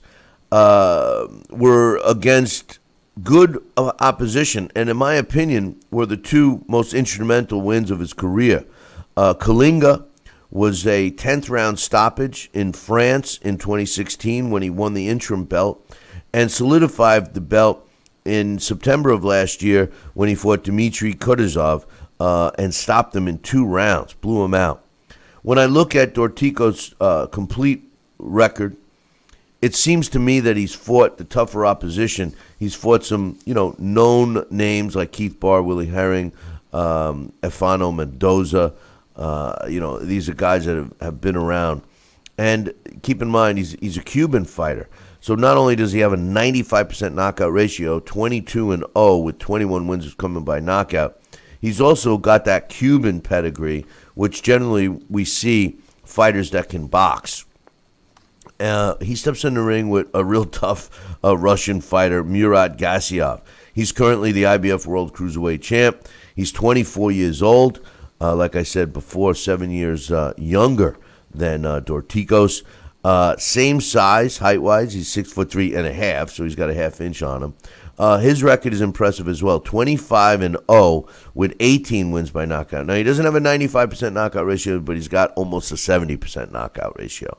were against good opposition, and in my opinion, were the 2 most instrumental wins of his career. Kalinga was a 10th round stoppage in France in 2016 when he won the interim belt, and solidified the belt in September of last year when he fought Dmitry Kutuzov and stopped him in 2 rounds, blew him out. When I look at Dorticos' complete record, it seems to me that he's fought the tougher opposition. He's fought some, known names like Keith Barr, Willie Herring, Efano Mendoza. These are guys that have been around. And keep in mind, he's a Cuban fighter. So not only does he have a 95% knockout ratio, 22-0 with 21 wins coming by knockout, he's also got that Cuban pedigree which generally we see fighters that can box. He steps in the ring with a real tough Russian fighter, Murat Gassiev. He's currently the IBF World Cruiserweight Champ. He's 24 years old. Like I said before, 7 years younger than Dorticos. Same size, height-wise. He's 6'3.5", so he's got a half inch on him. His record is impressive as well, 25-0 with 18 wins by knockout. Now, he doesn't have a 95% knockout ratio, but he's got almost a 70% knockout ratio.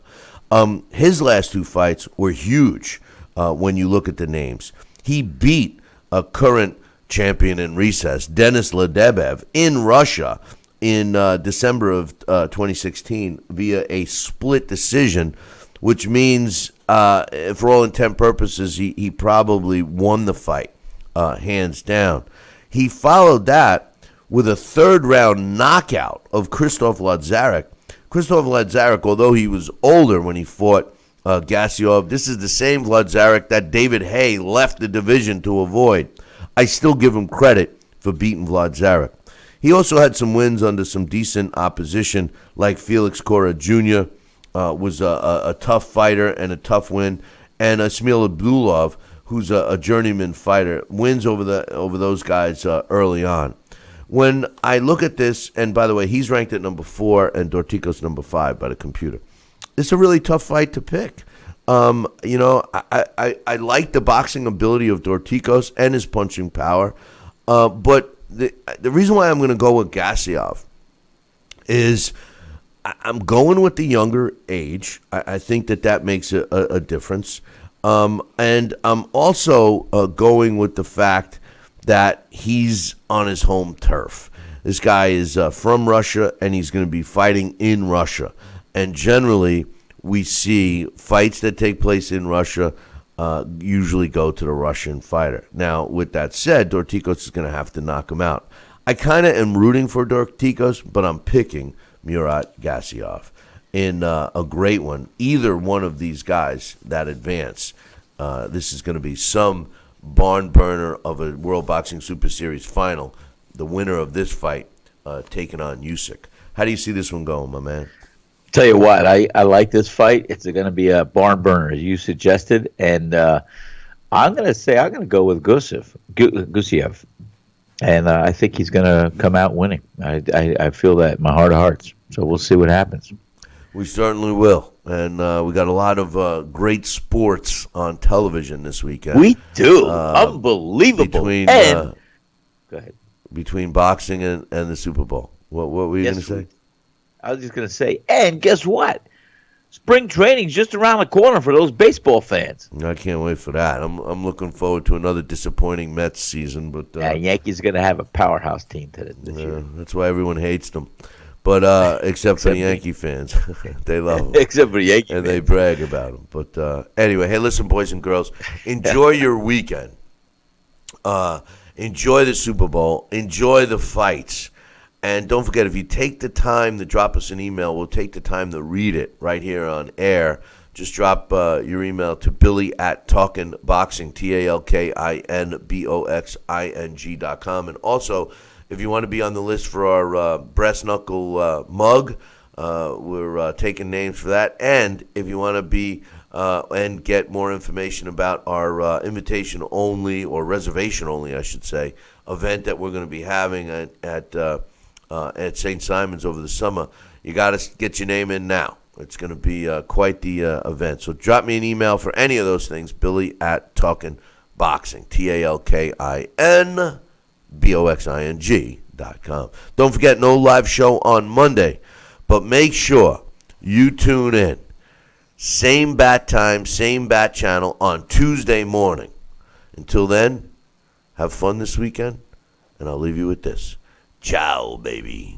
His last 2 fights were huge when you look at the names. He beat a current champion in recess, Denis Ledebev, in Russia in December of 2016 via a split decision, which means, for all intent purposes, he probably won the fight, hands down. He followed that with a third-round knockout of Krzysztof Lazarek. Krzysztof Lazarek, although he was older when he fought Gassiev, this is the same Lazarek that David Haye left the division to avoid. I still give him credit for beating Lazarek. He also had some wins under some decent opposition, like Felix Cora Jr., was a tough fighter and a tough win, and Smil Abdulov, who's a journeyman fighter, wins over those guys early on. When I look at this, and by the way, he's ranked at number 4 and Dorticos number 5 by the computer. It's a really tough fight to pick. I like the boxing ability of Dorticos and his punching power, but the reason why I'm going to go with Gassiev is I'm going with the younger age. I think that makes a difference. And I'm also going with the fact that he's on his home turf. This guy is from Russia, and he's going to be fighting in Russia. And generally, we see fights that take place in Russia usually go to the Russian fighter. Now, with that said, Dorticos is going to have to knock him out. I kind of am rooting for Dorticos, but I'm picking Murat Gassiev in a great one. Either one of these guys that advance, this is going to be some barn burner of a World Boxing Super Series final. The winner of this fight taking on Usyk. How do you see this one going, my man? Tell you what, I like this fight. It's going to be a barn burner, as you suggested, and I'm going to go with Gusiev, and I think he's going to come out winning. I feel that in my heart of hearts. So we'll see what happens. We certainly will, and we got a lot of great sports on television this weekend. We do, unbelievable. Go ahead. Between boxing and the Super Bowl. What were you going to say? I was just going to say, and guess what? Spring training's just around the corner for those baseball fans. I can't wait for that. I'm looking forward to another disappointing Mets season. But Yankees are going to have a powerhouse team this year. That's why everyone hates them. But except for the Yankee fans. They love them. Except for the Yankee fans. And they brag about them. But anyway, hey, listen, boys and girls. Enjoy your weekend. Enjoy the Super Bowl. Enjoy the fights. And don't forget, if you take the time to drop us an email, we'll take the time to read it right here on air. Just drop your email to Billy@TalkinBoxing, TalkinBoxing.com. And also, if you want to be on the list for our breast knuckle mug, we're taking names for that. And if you want to be and get more information about our invitation only, or reservation only, I should say, event that we're going to be having at St. Simon's over the summer, you got to get your name in now. It's going to be quite the event. So drop me an email for any of those things, Billy@TalkinBoxing, TalkinBoxing.com. Don't forget, no live show on Monday, but make sure you tune in. Same bat time, same bat channel on Tuesday morning. Until then, have fun this weekend, and I'll leave you with this. Ciao, baby.